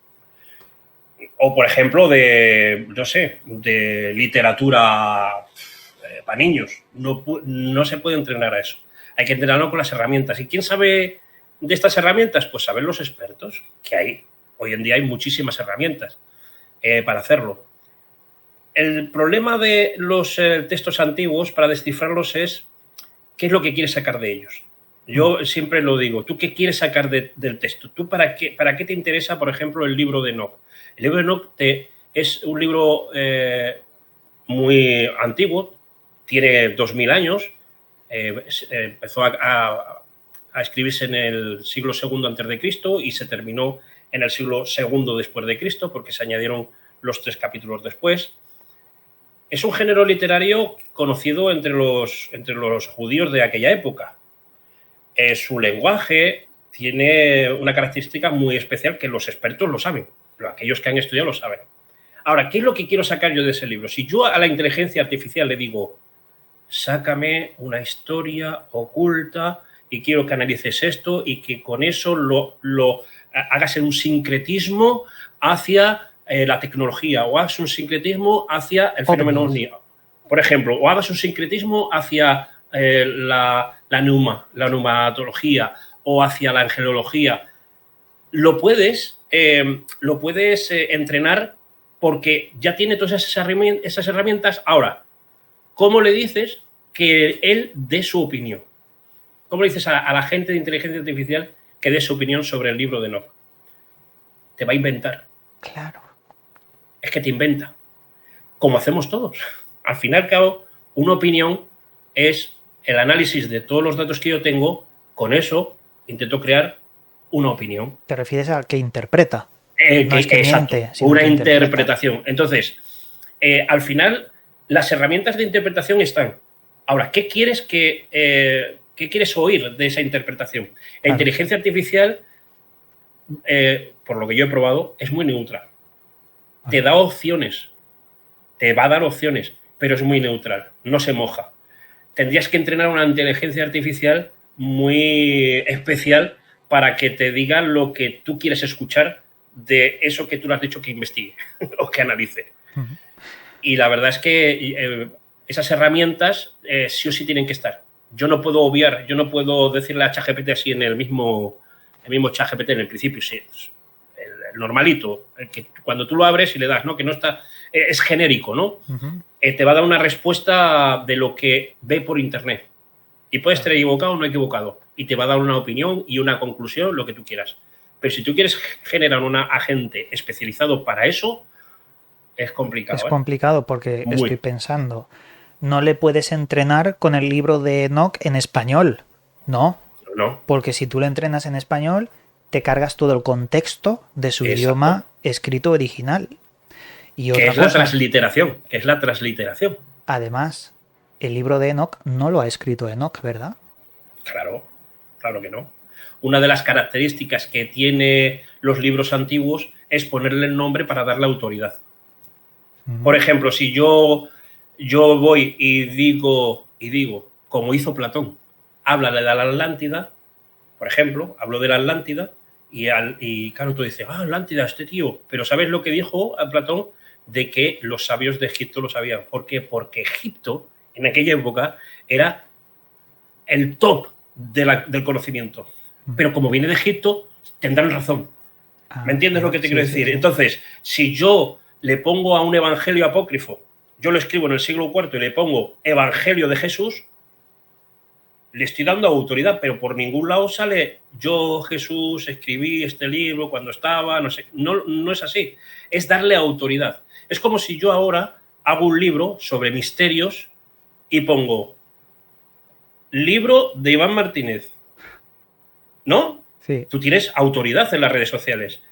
O, por ejemplo, no sé, de literatura para niños. No se puede entrenar a eso. Hay que entrenarlo con las herramientas. ¿Y quién sabe de estas herramientas? Pues saben los expertos, que hay. Hoy en día hay muchísimas herramientas para hacerlo. El problema de los textos antiguos para descifrarlos es qué es lo que quieres sacar de ellos. Yo siempre lo digo, ¿tú qué quieres sacar del texto? ¿Tú para qué te interesa, por ejemplo, el libro de Enoch? El libro de Enoch es un libro muy antiguo, tiene 2000 años, empezó a escribirse en el siglo II antes de Cristo y se terminó en el siglo II después de Cristo, porque se añadieron los 3 capítulos después. Es un género literario conocido entre los judíos de aquella época. Su lenguaje tiene una característica muy especial que los expertos lo saben, aquellos que han estudiado lo saben. Ahora, ¿qué es lo que quiero sacar yo de ese libro? Si yo a la inteligencia artificial le digo, sácame una historia oculta y quiero que analices esto y que con eso lo hagas en un sincretismo hacia la tecnología o hagas un sincretismo hacia el fenómeno ovni, por ejemplo, o hagas un sincretismo hacia la neumatología o hacia la angelología, lo puedes entrenar porque ya tiene todas esas herramientas. Ahora, ¿cómo le dices que él dé su opinión? ¿Cómo le dices a la gente de inteligencia artificial que dé su opinión sobre el libro de Enoch? Te va a inventar. Claro. Es que te inventa. Como hacemos todos. Al fin y al cabo, una opinión es el análisis de todos los datos que yo tengo. Con eso intento crear una opinión. ¿Te refieres al que interpreta? No es que exacto, miente, sino una que interpretación. Entonces, al final, las herramientas de interpretación están. Ahora, ¿qué quieres oír de esa interpretación? La inteligencia artificial, por lo que yo he probado, es muy neutral. Te da opciones, te va a dar opciones, pero es muy neutral, no se moja. Tendrías que entrenar una inteligencia artificial muy especial para que te diga lo que tú quieres escuchar de eso que tú le has dicho que investigue o que analice. Y la verdad es que esas herramientas sí o sí tienen que estar. Yo no puedo obviar, yo no puedo decirle a ChatGPT así en el mismo ChatGPT en el principio, sí, el normalito, el que cuando tú lo abres y le das, ¿no? Que no está, es genérico, ¿no? Te va a dar una respuesta de lo que ve por internet. Y puede estar equivocado o no equivocado. Y te va a dar una opinión y una conclusión, lo que tú quieras. Pero si tú quieres generar un agente especializado para eso, es complicado. Es complicado porque estoy pensando, no le puedes entrenar con el libro de Enoch en español, ¿no? No. Porque si tú le entrenas en español, te cargas todo el contexto de su idioma escrito original. Y otra cosa, la transliteración. Además, el libro de Enoch no lo ha escrito Enoch, ¿verdad? Claro, claro que no. Una de las características que tiene los libros antiguos es ponerle el nombre para darle autoridad. Por ejemplo, si yo voy y digo, como hizo Platón, habla de la Atlántida, por ejemplo, hablo de la Atlántida y claro, tú dices, Atlántida, este tío, pero ¿sabes lo que dijo a Platón? De que los sabios de Egipto lo sabían. ¿Por qué? Porque Egipto, en aquella época, era el top del conocimiento. Pero como viene de Egipto, tendrán razón. ¿Me entiendes lo que te quiero decir? Sí. Entonces, si yo le pongo a un evangelio apócrifo, yo lo escribo en el siglo IV y le pongo Evangelio de Jesús, le estoy dando autoridad, pero por ningún lado sale yo, Jesús, escribí este libro cuando estaba, no sé, no es así. Es darle autoridad. Es como si yo ahora hago un libro sobre misterios y pongo libro de Iván Martínez, ¿no? Sí. Tú tienes autoridad en las redes sociales.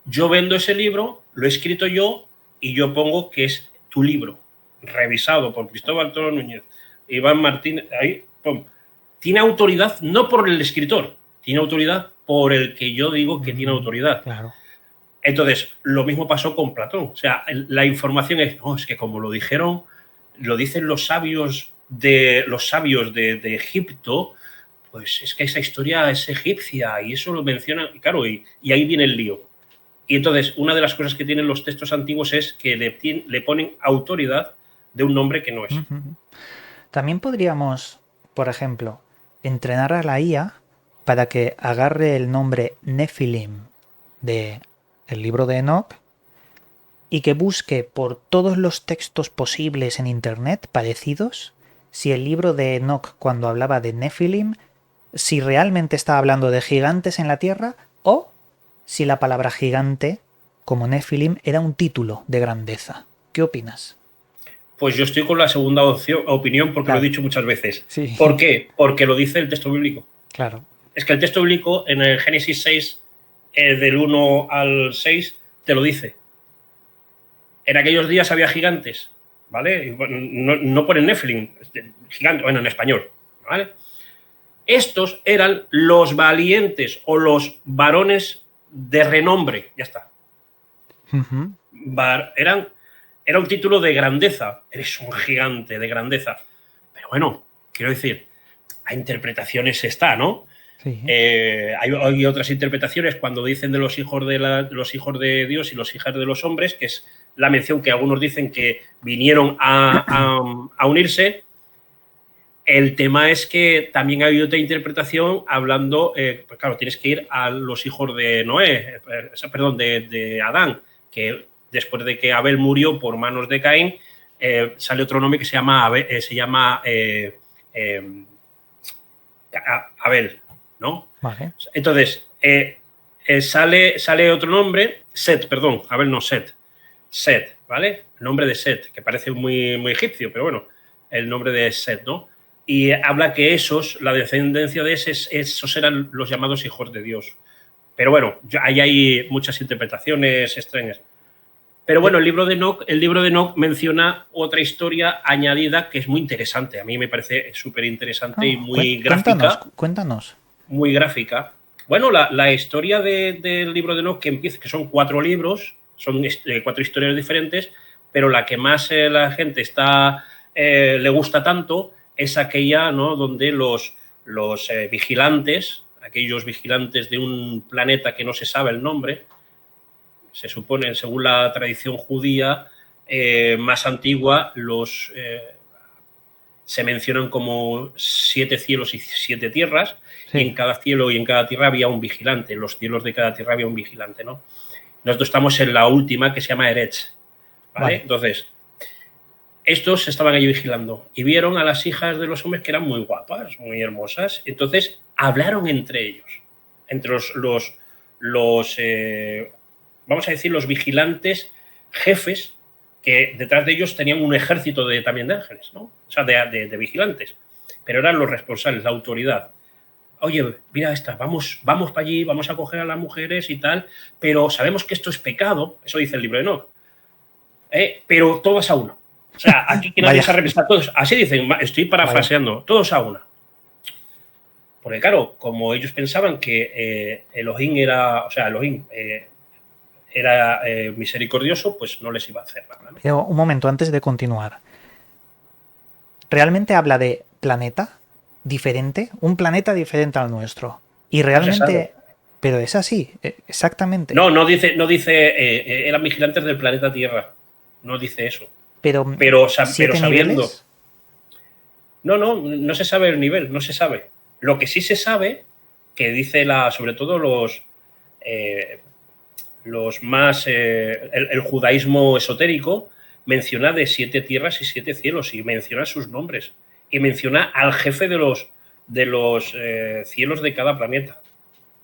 Yo vendo ese libro, lo he escrito yo y yo pongo que es tu libro, revisado por Cristóbal Toro Núñez, Iván Martínez, ahí, pum. Tiene autoridad no por el escritor, tiene autoridad por el que yo digo que tiene autoridad. Claro. Entonces, lo mismo pasó con Platón. O sea, la información es que como lo dijeron, lo dicen los sabios de Egipto, pues es que esa historia es egipcia y eso lo menciona, y claro, y ahí viene el lío. Y entonces, una de las cosas que tienen los textos antiguos es que le ponen autoridad de un nombre que no es. También podríamos, por ejemplo, entrenar a la IA para que agarre el nombre Nephilim de el libro de Enoch y que busque por todos los textos posibles en internet parecidos si el libro de Enoch, cuando hablaba de Nephilim, si realmente estaba hablando de gigantes en la tierra o si la palabra gigante, como Nephilim, era un título de grandeza. ¿Qué opinas? Pues yo estoy con la segunda opinión porque lo he dicho muchas veces. Sí. ¿Por qué? Porque lo dice el texto bíblico. Claro. Es que el texto bíblico en el Génesis 6, del 1 al 6, te lo dice. En aquellos días había gigantes, ¿vale? No ponen Nephilim, gigante, bueno, en español, ¿vale? Estos eran los valientes o los varones de renombre, ya está. Era un título de grandeza, eres un gigante de grandeza. Pero bueno, quiero decir, a interpretaciones está, ¿no? Sí. Hay otras interpretaciones cuando dicen de los hijos de Dios y los hijas de los hombres, que es la mención que algunos dicen que vinieron a unirse. El tema es que también hay otra interpretación hablando, pues claro, tienes que ir a los hijos de Noé, perdón, de Adán, que después de que Abel murió por manos de Caín, sale otro nombre que se llama Abel, ¿no? Vale. Entonces, sale otro nombre, Set, perdón, Abel no, Set, ¿vale? El nombre de Set, que parece muy, muy egipcio, pero bueno, el nombre de Set, ¿no? Y habla que la descendencia de esos eran los llamados hijos de Dios. Pero bueno, ahí hay muchas interpretaciones extrañas. Pero bueno, el libro de Enoch menciona otra historia añadida que es muy interesante. A mí me parece súper interesante y muy gráfica. Cuéntanos. Muy gráfica. Bueno, la historia del libro de Enoch, que son 4 libros, son 4 historias diferentes, pero la que más la gente le gusta tanto es aquella, ¿no?, donde los vigilantes, aquellos vigilantes de un planeta que no se sabe el nombre, se supone, según la tradición judía más antigua, se mencionan como 7 cielos y 7 tierras, sí. Y en cada cielo y en cada tierra había un vigilante, en los cielos de cada tierra había un vigilante, ¿no? Nosotros estamos en la última, que se llama Eretz, ¿vale? Entonces, estos estaban allí vigilando y vieron a las hijas de los hombres que eran muy guapas, muy hermosas, entonces hablaron entre ellos, entre vamos a decir, los vigilantes jefes, que detrás de ellos tenían un ejército también de ángeles, ¿no? O sea, de vigilantes, pero eran los responsables, la autoridad. Oye, mira esta, vamos para allí, vamos a coger a las mujeres y tal, pero sabemos que esto es pecado, eso dice el libro de Enoch, pero todas a una. O sea, aquí que nadie se representa, todos, así dicen, estoy parafraseando, todos a una. Porque claro, como ellos pensaban que Elohim era misericordioso, pues no les iba a hacer nada, ¿no? Pero un momento, antes de continuar. ¿Realmente habla de planeta diferente? Un planeta diferente al nuestro. Y realmente... Pero es así, exactamente. No dice eran vigilantes del planeta Tierra. No dice eso. Pero sabiendo... niveles. No se sabe el nivel, no se sabe. Lo que sí se sabe, que dice sobre todo los más, el judaísmo esotérico menciona de 7 tierras y 7 cielos y menciona sus nombres y menciona al jefe de los cielos de cada planeta.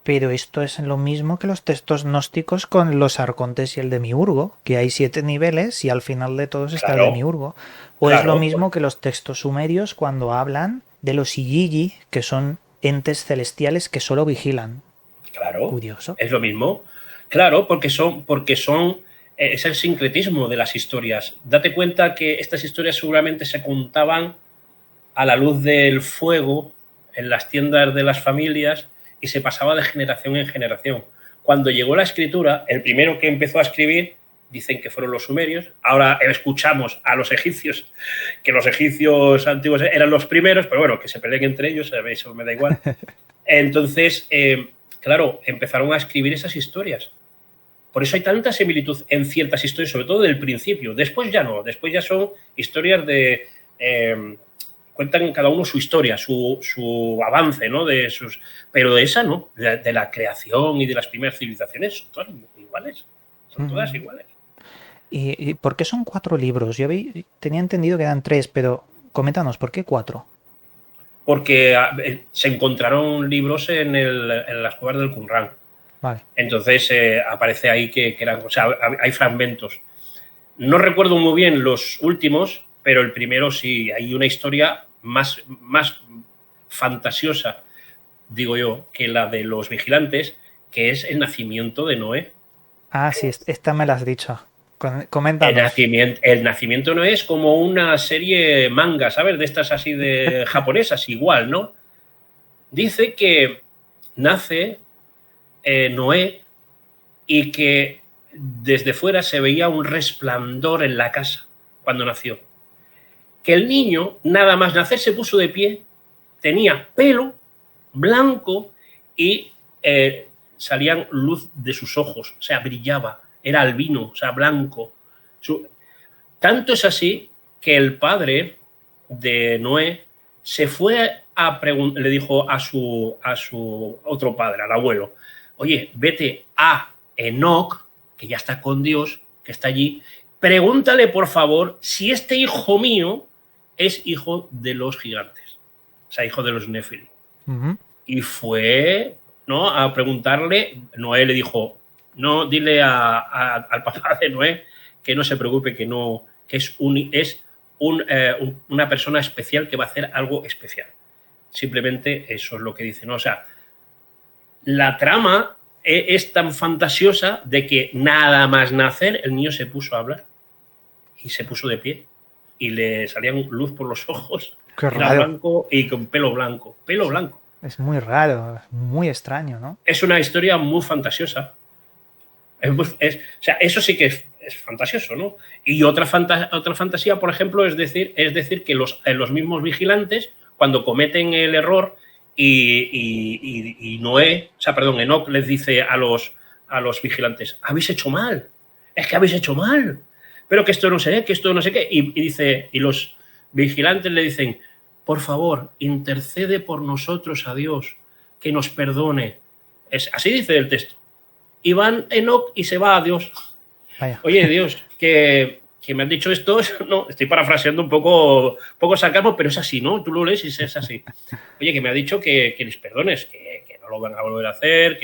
Pero esto es lo mismo que los textos gnósticos con los arcontes y el demiurgo, que hay 7 niveles y al final de todos está el demiurgo. O es lo mismo que los textos sumerios cuando hablan de los Igigi, que son entes celestiales que solo vigilan. Claro. Curioso. Es lo mismo. Claro, porque son es el sincretismo de las historias. Date cuenta que estas historias seguramente se contaban a la luz del fuego en las tiendas de las familias y se pasaba de generación en generación. Cuando llegó la escritura, el primero que empezó a escribir, dicen que fueron los sumerios. Ahora escuchamos a los egipcios, que los egipcios antiguos eran los primeros, pero bueno, que se peleen entre ellos, eso me da igual. Entonces, claro, empezaron a escribir esas historias. Por eso hay tanta similitud en ciertas historias, sobre todo del principio. Después ya no, después ya son historias de... cuentan cada uno su historia, su avance, ¿no? Pero de esa no, de la creación y de las primeras civilizaciones son todas iguales. Son todas iguales. ¿Y por qué son 4 libros? Yo tenía entendido que eran 3, pero coméntanos, ¿por qué 4? Porque se encontraron libros en las cuevas del Qumran. Vale. Entonces aparece ahí que eran, o sea, hay fragmentos. No recuerdo muy bien los últimos, pero el primero sí, hay una historia más fantasiosa, digo yo, que la de los vigilantes, que es el nacimiento de Noé. Ah, sí, esta me la has dicho. Coméntanos. El nacimiento de Noé es como una serie manga, ¿sabes? De estas así de japonesas, igual, ¿no? Dice que nace Noé y que desde fuera se veía un resplandor en la casa cuando nació. Que el niño, nada más nacer, se puso de pie, tenía pelo blanco y salían luz de sus ojos, o sea, brillaba, era albino, o sea, blanco. Tanto es así que el padre de Noé se fue le dijo a su otro padre, al abuelo, oye, vete a Enoc, que ya está con Dios, que está allí, pregúntale, por favor, si este hijo mío es hijo de los gigantes, o sea, hijo de los Nefilim. Y fue, ¿no?, a preguntarle. Noé le dijo, no, dile al papá de Noé que no se preocupe, que es una persona especial que va a hacer algo especial. Simplemente eso es lo que dice, ¿no? O sea, la trama es tan fantasiosa de que nada más nacer el niño se puso a hablar y se puso de pie y le salían luz por los ojos. Qué era raro. blanco y con pelo blanco. Pelo blanco. Es muy raro, muy extraño, ¿no? Es una historia muy fantasiosa. O sea, eso sí que es fantasioso, ¿no? Y otra fantasía, por ejemplo, es decir que los mismos vigilantes, cuando cometen el error y Noé, o sea, perdón, Enoc les dice a los vigilantes, habéis hecho mal, es que habéis hecho mal, pero que esto no sé qué, y los vigilantes le dicen, por favor, intercede por nosotros a Dios, que nos perdone. Así dice el texto. Y van Enoc y se va a Dios. Vaya. Oye, Dios, que me han dicho esto, no, estoy parafraseando un poco sarcasmo, pero es así, ¿no? Tú lo lees y es así. Oye, que me ha dicho que les perdones, que no lo van a volver a hacer,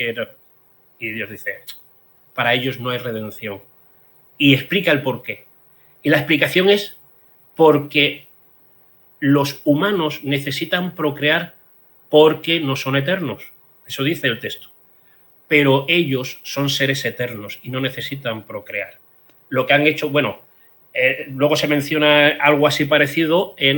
y Dios dice, para ellos no hay redención. Y explica el por qué. Y la explicación es porque los humanos necesitan procrear porque no son eternos. Eso dice el texto. Pero ellos son seres eternos y no necesitan procrear. Lo que han hecho, bueno, luego se menciona algo así parecido en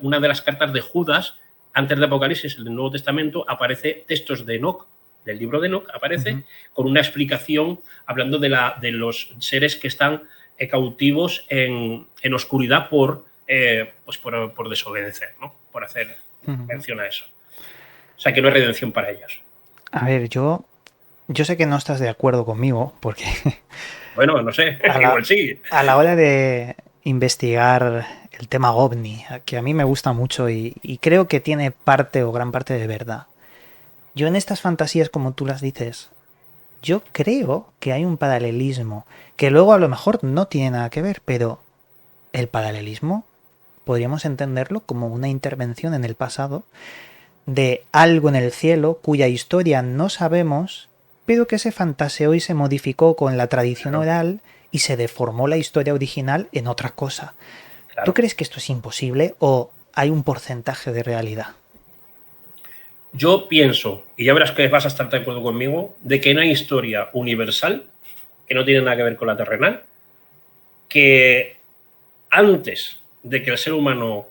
una de las cartas de Judas, antes de Apocalipsis, en el Nuevo Testamento, aparece textos de Enoc, del libro de Enoc, aparece con una explicación hablando de los seres que están cautivos en oscuridad por desobedecer, ¿no? Por hacer mención a eso. O sea, que no hay redención para ellos. A ver, yo sé que no estás de acuerdo conmigo, porque... Bueno, no sé, igual sí. A la hora de investigar el tema OVNI, que a mí me gusta mucho y creo que tiene parte o gran parte de verdad. Yo en estas fantasías, como tú las dices, yo creo que hay un paralelismo, que luego a lo mejor no tiene nada que ver, pero el paralelismo podríamos entenderlo como una intervención en el pasado de algo en el cielo cuya historia no sabemos, pero que se fantaseó y se modificó con la tradición Claro, oral y se deformó la historia original en otra cosa. ¿Tú claro. crees que esto es imposible o hay un porcentaje de realidad? Yo pienso, y ya verás que vas a estar de acuerdo conmigo, de que hay una historia universal que no tiene nada que ver con la terrenal, que antes de que el ser humano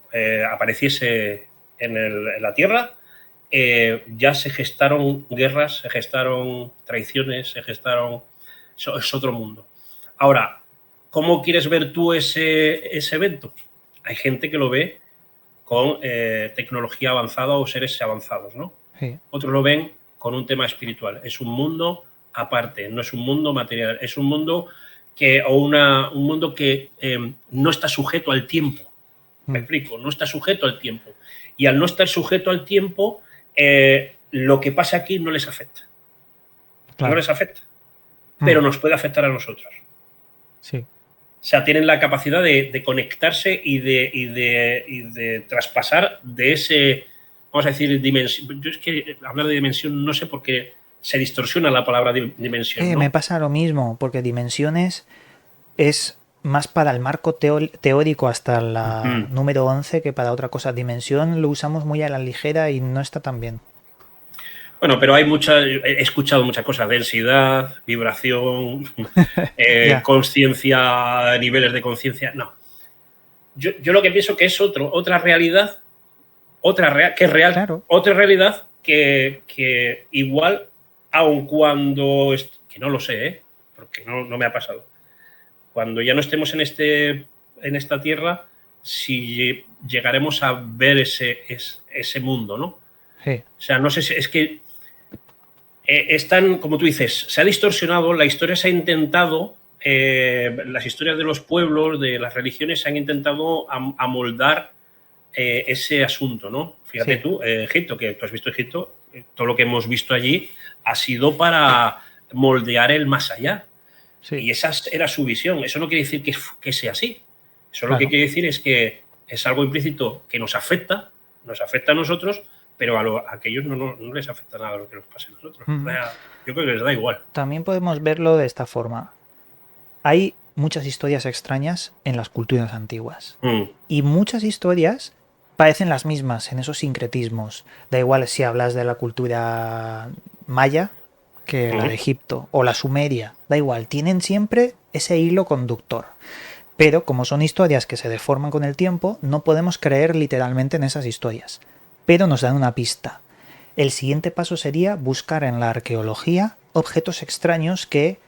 apareciese en la Tierra, ya se gestaron guerras, se gestaron traiciones, se gestaron... Eso es otro mundo. Ahora, ¿cómo quieres ver tú ese evento? Hay gente que lo ve con tecnología avanzada o seres avanzados, ¿no? Sí. Otros lo ven con un tema espiritual. Es un mundo aparte, no es un mundo material, es un mundo un mundo que no está sujeto al tiempo. Me explico, no está sujeto al tiempo. Y al no estar sujeto al tiempo, lo que pasa aquí no les afecta. No Claro. les afecta, pero nos puede afectar a nosotros. Sí. O sea, tienen la capacidad de conectarse y de traspasar de ese, vamos a decir, dimensión. Yo es que hablar de dimensión no sé por qué se distorsiona la palabra dimensión, Me ¿no? pasa lo mismo, porque dimensiones es más para el marco teórico hasta la Mm. número 11 que para otra cosa. Dimensión lo usamos muy a la ligera y no está tan bien. Bueno, pero hay he escuchado muchas cosas, densidad, vibración, Ya, conciencia, niveles de conciencia. No. Yo lo que pienso que es otra realidad, que es real, claro, otra realidad que igual, aun cuando, que no lo sé, porque no me ha pasado, cuando ya no estemos en esta tierra, si llegaremos a ver ese mundo, ¿no? sí, O sea, no sé si es que están, como tú dices, se ha distorsionado, la historia se ha intentado, las historias de los pueblos, de las religiones, se han intentado amoldar ese asunto, ¿no? Fíjate sí, tú, Egipto, que tú has visto Egipto, todo lo que hemos visto allí ha sido para moldear el más allá. sí, Y esa era su visión. Eso no quiere decir que sea así. Eso lo que claro. quiere decir es que es algo implícito que nos afecta a nosotros, pero a aquellos no les afecta nada lo que nos pase a nosotros. Mm. Yo creo que les da igual. También podemos verlo de esta forma. Hay muchas historias extrañas en las culturas antiguas. Mm, Y muchas historias parecen las mismas en esos sincretismos. Da igual si hablas de la cultura maya que la de mm, Egipto o la sumeria. Da igual, tienen siempre ese hilo conductor. Pero como son historias que se deforman con el tiempo, no podemos creer literalmente en esas historias. Pero nos dan una pista. El siguiente paso sería buscar en la arqueología objetos extraños que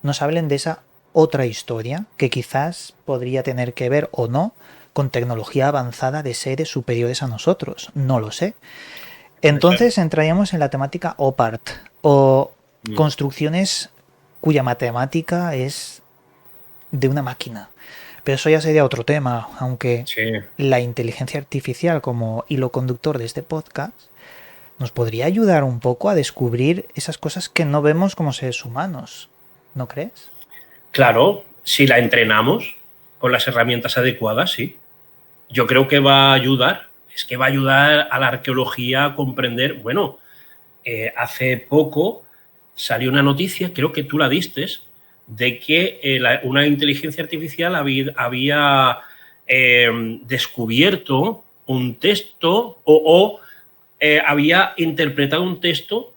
nos hablen de esa otra historia que quizás podría tener que ver o no con tecnología avanzada de seres superiores a nosotros. No lo sé. puede ser. Entonces entraríamos en la temática OPART o Mm, construcciones cuya matemática es de una máquina. Pero eso ya sería otro tema, aunque sí. la inteligencia artificial como hilo conductor de este podcast nos podría ayudar un poco a descubrir esas cosas que no vemos como seres humanos. ¿No crees? Claro, si la entrenamos con las herramientas adecuadas, sí. Yo creo que va a ayudar. Es que va a ayudar a la arqueología a comprender. Bueno, hace poco salió una noticia, creo que tú la diste, de que una inteligencia artificial había descubierto un texto o había interpretado un texto.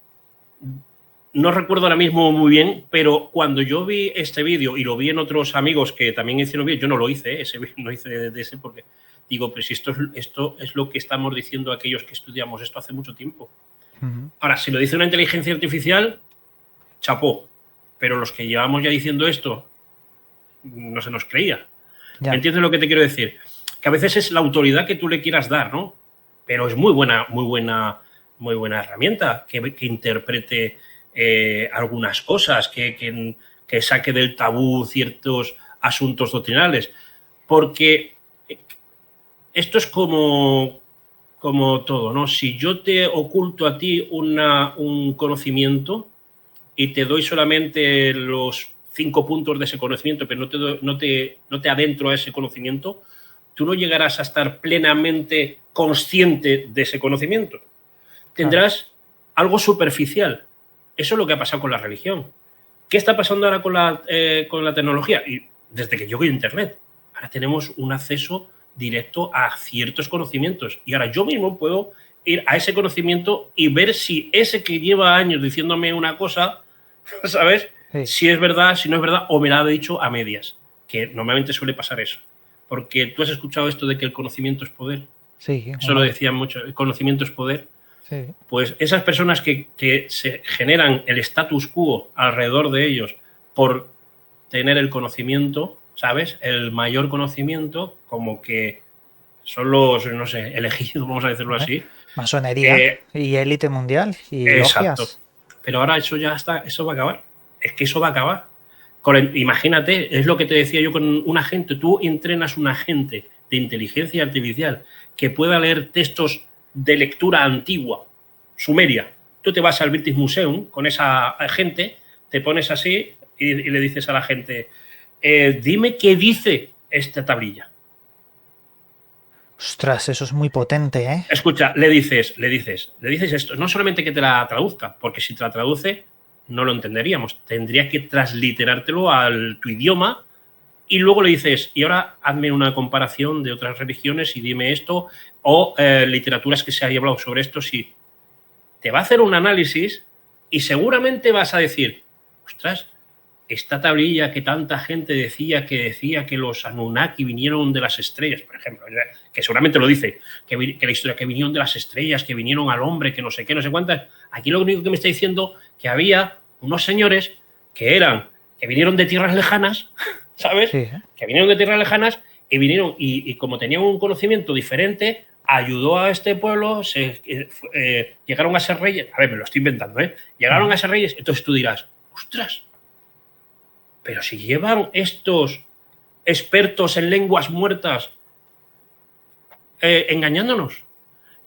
No recuerdo ahora mismo muy bien, pero cuando yo vi este vídeo y lo vi en otros amigos que también hicieron vídeos, yo no lo hice, no hice de ese porque digo, pero si esto es lo que estamos diciendo aquellos que estudiamos esto hace mucho tiempo. Ujú. Ahora, si lo dice una inteligencia artificial, chapó. Pero los que llevamos ya diciendo esto, no se nos creía. ¿Me Ya, entiendes lo que te quiero decir? Que a veces es la autoridad que tú le quieras dar, ¿no? Pero es muy buena herramienta que interprete algunas cosas, que saque del tabú ciertos asuntos doctrinales. Porque esto es como todo, ¿no? Si yo te oculto a ti un conocimiento, y te doy solamente los 5 puntos de ese conocimiento, pero no te adentro a ese conocimiento, tú no llegarás a estar plenamente consciente de ese conocimiento. Tendrás algo superficial. Eso es lo que ha pasado con la religión. ¿Qué está pasando ahora con la tecnología? Y desde que llegó Internet, ahora tenemos un acceso directo a ciertos conocimientos. Y ahora yo mismo puedo ir a ese conocimiento y ver si ese que lleva años diciéndome una cosa, ¿sabes? Sí. Si es verdad, si no es verdad, o me la ha dicho a medias, que normalmente suele pasar eso. Porque tú has escuchado esto de que el conocimiento es poder. Sí. Eso lo decían mucho, el conocimiento es poder. Sí. Pues esas personas que se generan el status quo alrededor de ellos por tener el conocimiento, ¿sabes? El mayor conocimiento, como que son los, no sé, elegidos, vamos a decirlo así. Masonería y élite mundial y exacto. logias. Pero ahora eso ya está, eso va a acabar. Es que eso va a acabar. Imagínate, es lo que te decía yo con un agente. Tú entrenas un agente de inteligencia artificial que pueda leer textos de lectura antigua, sumeria. Tú te vas al British Museum con esa gente, te pones así y le dices a la gente, dime qué dice esta tablilla. Ostras, eso es muy potente, ¿eh? Escucha, le dices esto, no solamente que te la traduzca, porque si te la traduce no lo entenderíamos, tendría que transliterártelo a tu idioma y luego le dices, y ahora hazme una comparación de otras religiones y dime esto, o literaturas que se haya hablado sobre esto, sí. Te va a hacer un análisis y seguramente vas a decir, ostras, esta tablilla que tanta gente decía que los Anunnaki vinieron de las estrellas, por ejemplo, que seguramente lo dice, que la historia que vinieron de las estrellas, que vinieron al hombre, que no sé qué, no sé cuántas. Aquí lo único que me está diciendo que había unos señores que vinieron de tierras lejanas, ¿sabes? Sí. Que vinieron de tierras lejanas y vinieron, y como tenían un conocimiento diferente, ayudó a este pueblo, llegaron a ser reyes. A ver, me lo estoy inventando, ¿eh? Llegaron a ser reyes, entonces tú dirás, ostras, pero si llevan estos expertos en lenguas muertas engañándonos,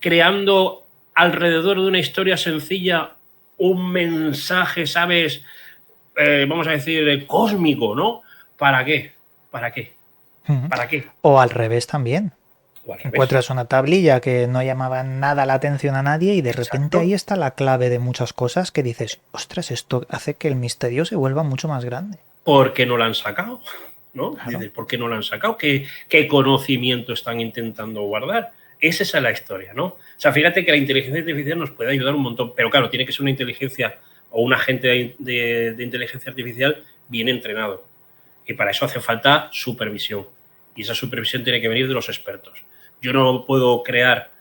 creando alrededor de una historia sencilla un mensaje, ¿sabes? Vamos a decir, cósmico, ¿no? ¿Para qué? ¿Para qué? ¿Para qué? O al revés también. Encuentras una tablilla que no llamaba nada la atención a nadie y de repente ahí está la clave de muchas cosas que dices, ostras, esto hace que el misterio se vuelva mucho más grande. ¿Por qué no la han sacado? ¿No? Claro. Dices, ¿por qué no la han sacado? ¿Qué conocimiento están intentando guardar? Esa es la historia, ¿no? O sea, fíjate que la inteligencia artificial nos puede ayudar un montón, pero claro, tiene que ser una inteligencia o un agente de inteligencia artificial bien entrenado. Y para eso hace falta supervisión. Y esa supervisión tiene que venir de los expertos. Yo no puedo crear,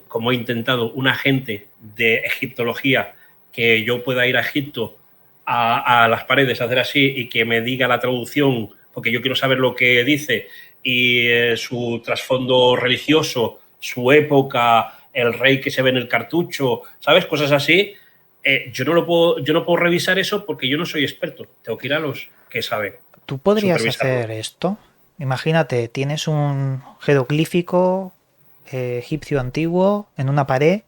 como he intentado, un agente de egiptología que yo pueda ir a Egipto a las paredes, hacer así y que me diga la traducción, porque yo quiero saber lo que dice y su trasfondo religioso, su época, el rey que se ve en el cartucho, ¿sabes? Cosas así. Yo no puedo revisar eso porque yo no soy experto. Tengo que ir a los que saben. ¿Tú podrías hacer esto? Imagínate, tienes un jeroglífico egipcio antiguo en una pared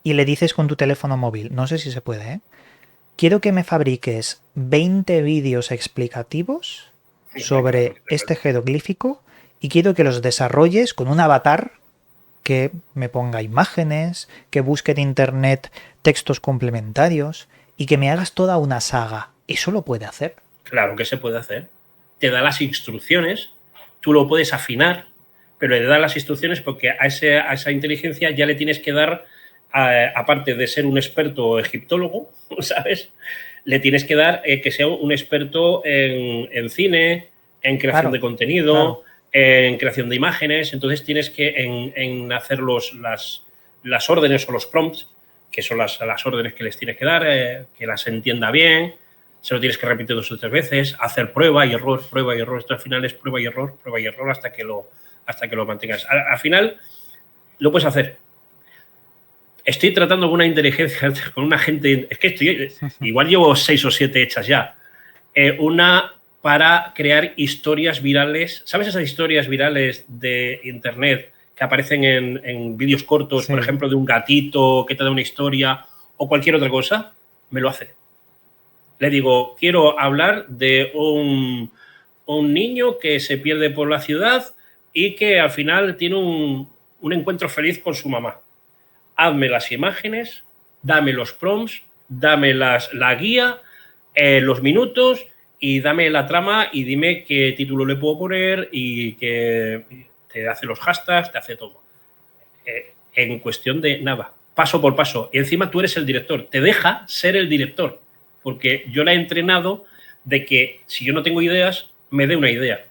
y le dices con tu teléfono móvil, no sé si se puede, ¿eh? Quiero que me fabriques 20 vídeos explicativos sobre este jeroglífico y quiero que los desarrolles con un avatar que me ponga imágenes, que busque en internet textos complementarios y que me hagas toda una saga. ¿Eso lo puede hacer? Claro que se puede hacer. Te da las instrucciones, tú lo puedes afinar, pero le da las instrucciones porque a esa inteligencia ya le tienes que dar, aparte de ser un experto egiptólogo, ¿sabes? Le tienes que dar que sea un experto en cine, en creación de contenido, en creación de imágenes. Entonces tienes que en hacer las órdenes o los prompts, que son las órdenes que les tienes que dar, que las entienda bien. Se lo tienes que repetir 2 o 3 veces, hacer prueba y error. Esto al final es prueba y error hasta que lo mantengas. Al final lo puedes hacer. Estoy tratando con una inteligencia, con una gente, es que igual llevo 6 o 7 hechas ya. Una para crear historias virales. ¿Sabes esas historias virales de internet que aparecen en vídeos cortos, por ejemplo, de un gatito que te da una historia o cualquier otra cosa? Me lo hace. Le digo, quiero hablar de un niño que se pierde por la ciudad y que al final tiene un encuentro feliz con su mamá. Hazme las imágenes, dame los prompts, dame la guía, los minutos y dame la trama y dime qué título le puedo poner y que te hace los hashtags, te hace todo. En cuestión de nada, paso por paso. Y encima tú eres el director, te deja ser el director, porque yo la he entrenado de que si yo no tengo ideas, me dé una idea.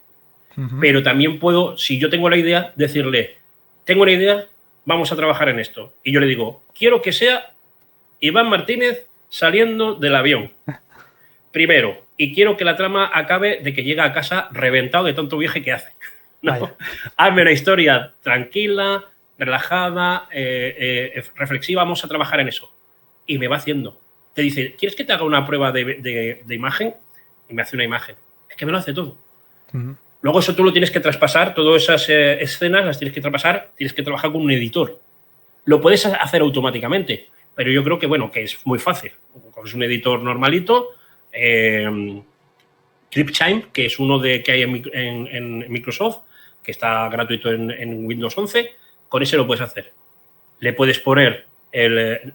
Pero también puedo, si yo tengo la idea, decirle, tengo una idea, vamos a trabajar en esto. Y yo le digo, quiero que sea Iván Martínez saliendo del avión. Primero, y quiero que la trama acabe de que llega a casa reventado de tanto viaje que hace. ¿No? Hazme una historia tranquila, relajada, reflexiva, vamos a trabajar en eso. Y me va haciendo. Te dice, ¿quieres que te haga una prueba de imagen? Y me hace una imagen. Es que me lo hace todo. Luego eso tú lo tienes que traspasar, todas esas escenas las tienes que traspasar, tienes que trabajar con un editor. Lo puedes hacer automáticamente, pero yo creo que, bueno, que es muy fácil. Es un editor normalito, ClipChime, que es uno que hay en Microsoft, que está gratuito en Windows 11, con ese lo puedes hacer. Le puedes poner,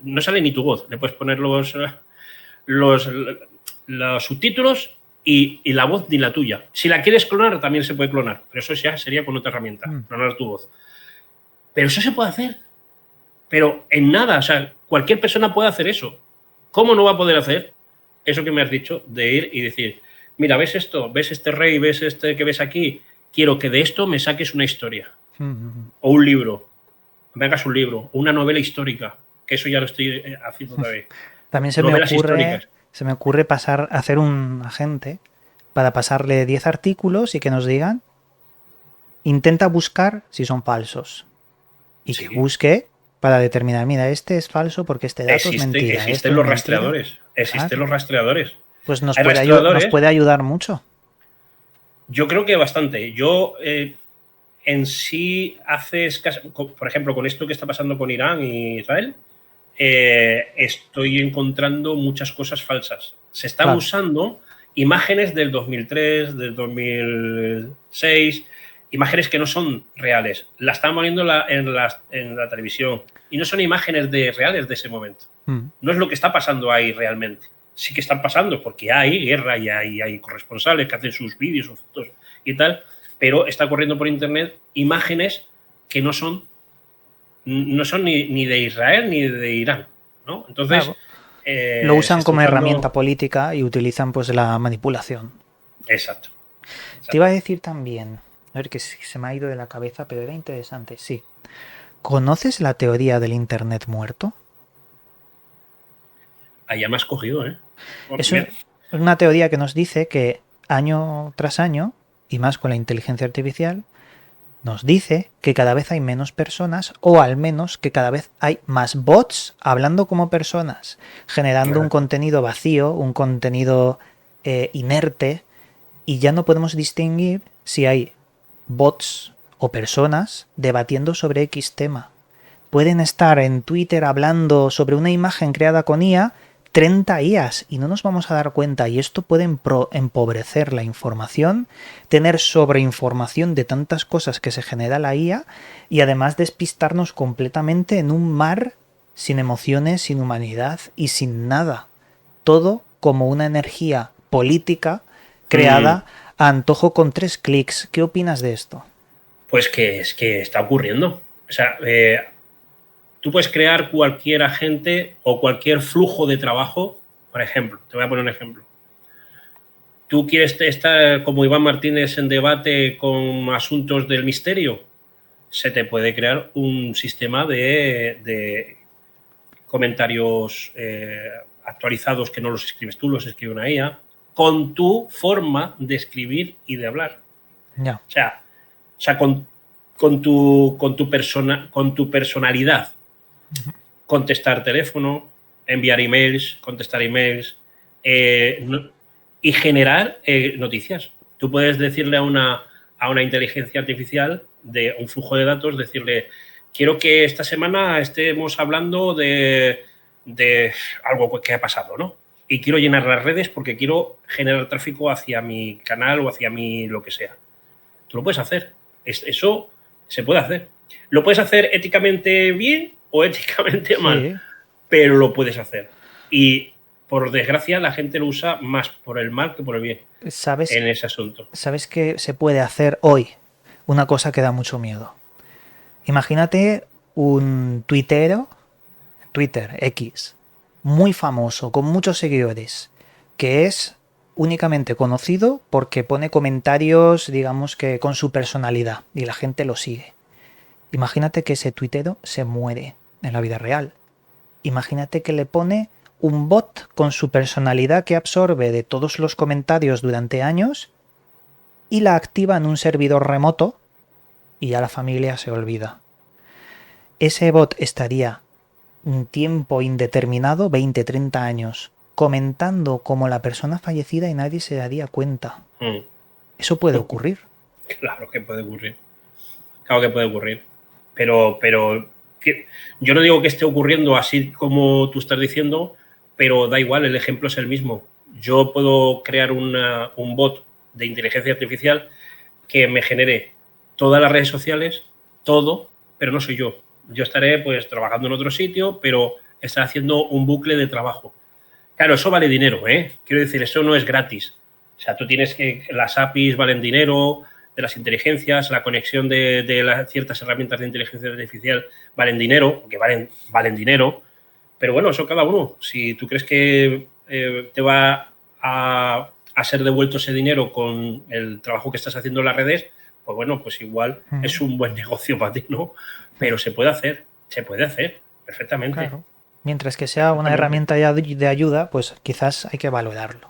no sale ni tu voz, le puedes poner los subtítulos y la voz ni la tuya. Si la quieres clonar, también se puede clonar, pero eso ya sería con otra herramienta, clonar tu voz. Pero eso se puede hacer. Pero en nada, o sea, cualquier persona puede hacer eso. ¿Cómo no va a poder hacer eso que me has dicho de ir y decir, mira, ves esto, ves este rey, ves este que ves aquí, quiero que de esto me saques una historia o un libro, me hagas un libro, o una novela histórica, que eso ya lo estoy haciendo también. También se me ocurre hacer un agente para pasarle 10 artículos y que nos digan, intenta buscar si son falsos. Y que busque para determinar, mira, este es falso porque este dato es mentira. Existen los rastreadores. Existen los rastreadores. Pues nos puede ayudar mucho. Yo creo que bastante. Yo en sí por ejemplo, con esto que está pasando con Irán y Israel, estoy encontrando muchas cosas falsas. Se están usando imágenes del 2003, del 2006, imágenes que no son reales. La están poniendo en la televisión y no son imágenes reales de ese momento. No es lo que está pasando ahí realmente. Sí que están pasando porque hay guerra y hay corresponsales que hacen sus vídeos o fotos y tal, pero está corriendo por internet imágenes que no son ni de Israel ni de Irán, ¿no? Entonces lo usan como herramienta política y utilizan pues la manipulación. Exacto. Te iba a decir también, a ver que se me ha ido de la cabeza, pero era interesante, sí. ¿Conoces la teoría del internet muerto? Ya me has cogido, ¿eh? Es una teoría que nos dice que año tras año, y más con la inteligencia artificial, nos dice que cada vez hay menos personas, o al menos que cada vez hay más bots hablando como personas, generando un contenido vacío, un contenido inerte, y ya no podemos distinguir si hay bots o personas debatiendo sobre X tema. Pueden estar en Twitter hablando sobre una imagen creada con IA 30 IAs y no nos vamos a dar cuenta, y esto puede empobrecer la información, tener sobreinformación de tantas cosas que se genera la IA y además despistarnos completamente en un mar sin emociones, sin humanidad y sin nada. Todo como una energía política creada a antojo con 3 clics. ¿Qué opinas de esto? Pues que es que está ocurriendo. O sea, tú puedes crear cualquier agente o cualquier flujo de trabajo. Por ejemplo, te voy a poner un ejemplo. Tú quieres estar como Iván Martínez en debate con asuntos del misterio. Se te puede crear un sistema de comentarios actualizados que no los escribes tú, los escribe una IA, con tu forma de escribir y de hablar. No. O sea con tu personalidad. Contestar teléfono, enviar emails, contestar emails y generar noticias. Tú puedes decirle a una inteligencia artificial de un flujo de datos, decirle, quiero que esta semana estemos hablando de algo que ha pasado, ¿no? y quiero llenar las redes porque quiero generar tráfico hacia mi canal o hacia mi lo que sea. Tú lo puedes hacer. Eso se puede hacer. Lo puedes hacer éticamente bien o éticamente mal, Sí. pero lo puedes hacer. Y, por desgracia, la gente lo usa más por el mal que por el bien en ese asunto. ¿Sabes qué se puede hacer hoy? Una cosa que da mucho miedo. Imagínate un tuitero, Twitter X, muy famoso, con muchos seguidores, que es únicamente conocido porque pone comentarios, digamos que con su personalidad, y la gente lo sigue. Imagínate que ese tuitero se muere en la vida real. Imagínate que le pone un bot con su personalidad que absorbe de todos los comentarios durante años y la activa en un servidor remoto y ya la familia se olvida. Ese bot estaría un tiempo indeterminado, 20, 30 años, comentando como la persona fallecida y nadie se daría cuenta. Eso puede ocurrir. Claro que puede ocurrir. Claro que puede ocurrir. Pero yo no digo que esté ocurriendo así como tú estás diciendo, pero da igual, el ejemplo es el mismo. Yo puedo crear un bot de inteligencia artificial que me genere todas las redes sociales, todo, pero no soy yo. Yo estaré pues trabajando en otro sitio, pero estaré haciendo un bucle de trabajo. Claro, eso vale dinero, ¿eh? Quiero decir, eso no es gratis. O sea, tú tienes que... Las APIs valen dinero, de las inteligencias, la conexión de ciertas herramientas de inteligencia artificial valen dinero, porque valen dinero. Pero bueno, eso cada uno. Si tú crees que te va a ser devuelto ese dinero con el trabajo que estás haciendo en las redes, pues bueno, pues igual es un buen negocio para ti, ¿no? Pero se puede hacer perfectamente. Claro. Mientras que sea una herramienta de ayuda, pues quizás hay que valorarlo.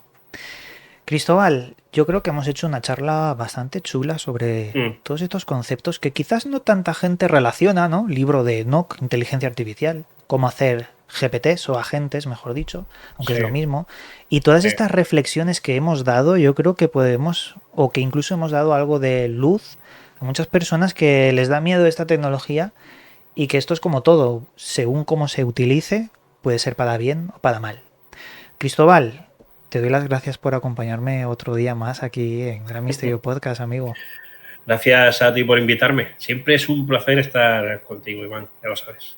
Cristóbal, yo creo que hemos hecho una charla bastante chula sobre todos estos conceptos que quizás no tanta gente relaciona, ¿no? Libro de Enoch, inteligencia artificial, cómo hacer GPTs o agentes, mejor dicho, aunque es lo mismo. Y todas estas reflexiones que hemos dado, yo creo que podemos, o que incluso hemos dado algo de luz a muchas personas que les da miedo esta tecnología y que esto es como todo, según cómo se utilice, puede ser para bien o para mal. Cristóbal, te doy las gracias por acompañarme otro día más aquí en Gran Misterio Podcast, amigo. Gracias a ti por invitarme. Siempre es un placer estar contigo, Iván, ya lo sabes.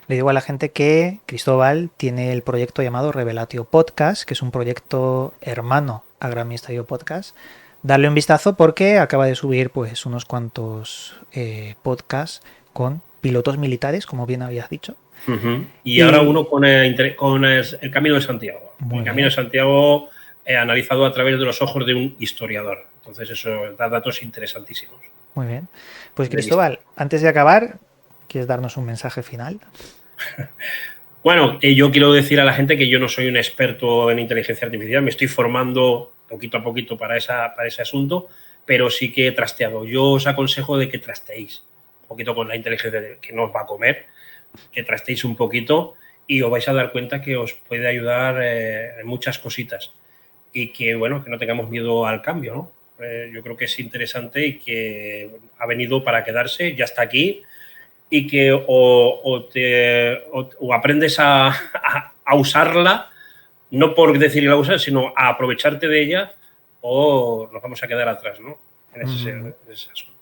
Le digo a la gente que Cristóbal tiene el proyecto llamado Revelatio Podcast, que es un proyecto hermano a Gran Misterio Podcast. Darle un vistazo porque acaba de subir pues unos cuantos podcasts con pilotos militares, como bien habías dicho. Y ahora uno con el Camino de Santiago. El Camino de Santiago analizado a través de los ojos de un historiador. Entonces eso da datos interesantísimos. Muy bien. Pues Cristóbal, antes de acabar, ¿quieres darnos un mensaje final? Bueno, yo quiero decir a la gente que yo no soy un experto en inteligencia artificial, me estoy formando poquito a poquito para ese asunto, pero sí que he trasteado. Yo os aconsejo de que trasteéis un poquito con la inteligencia que no os va a comer, que trasteéis un poquito y os vais a dar cuenta que os puede ayudar en muchas cositas y que, bueno, que no tengamos miedo al cambio, ¿no? Yo creo que es interesante y que ha venido para quedarse, ya está aquí y que o aprendes a usarla, no por decir la usar, sino a aprovecharte de ella o nos vamos a quedar atrás, ¿no? En ese asunto.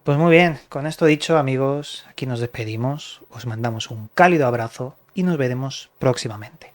Pues muy bien, con esto dicho, amigos, aquí nos despedimos, os mandamos un cálido abrazo y nos veremos próximamente.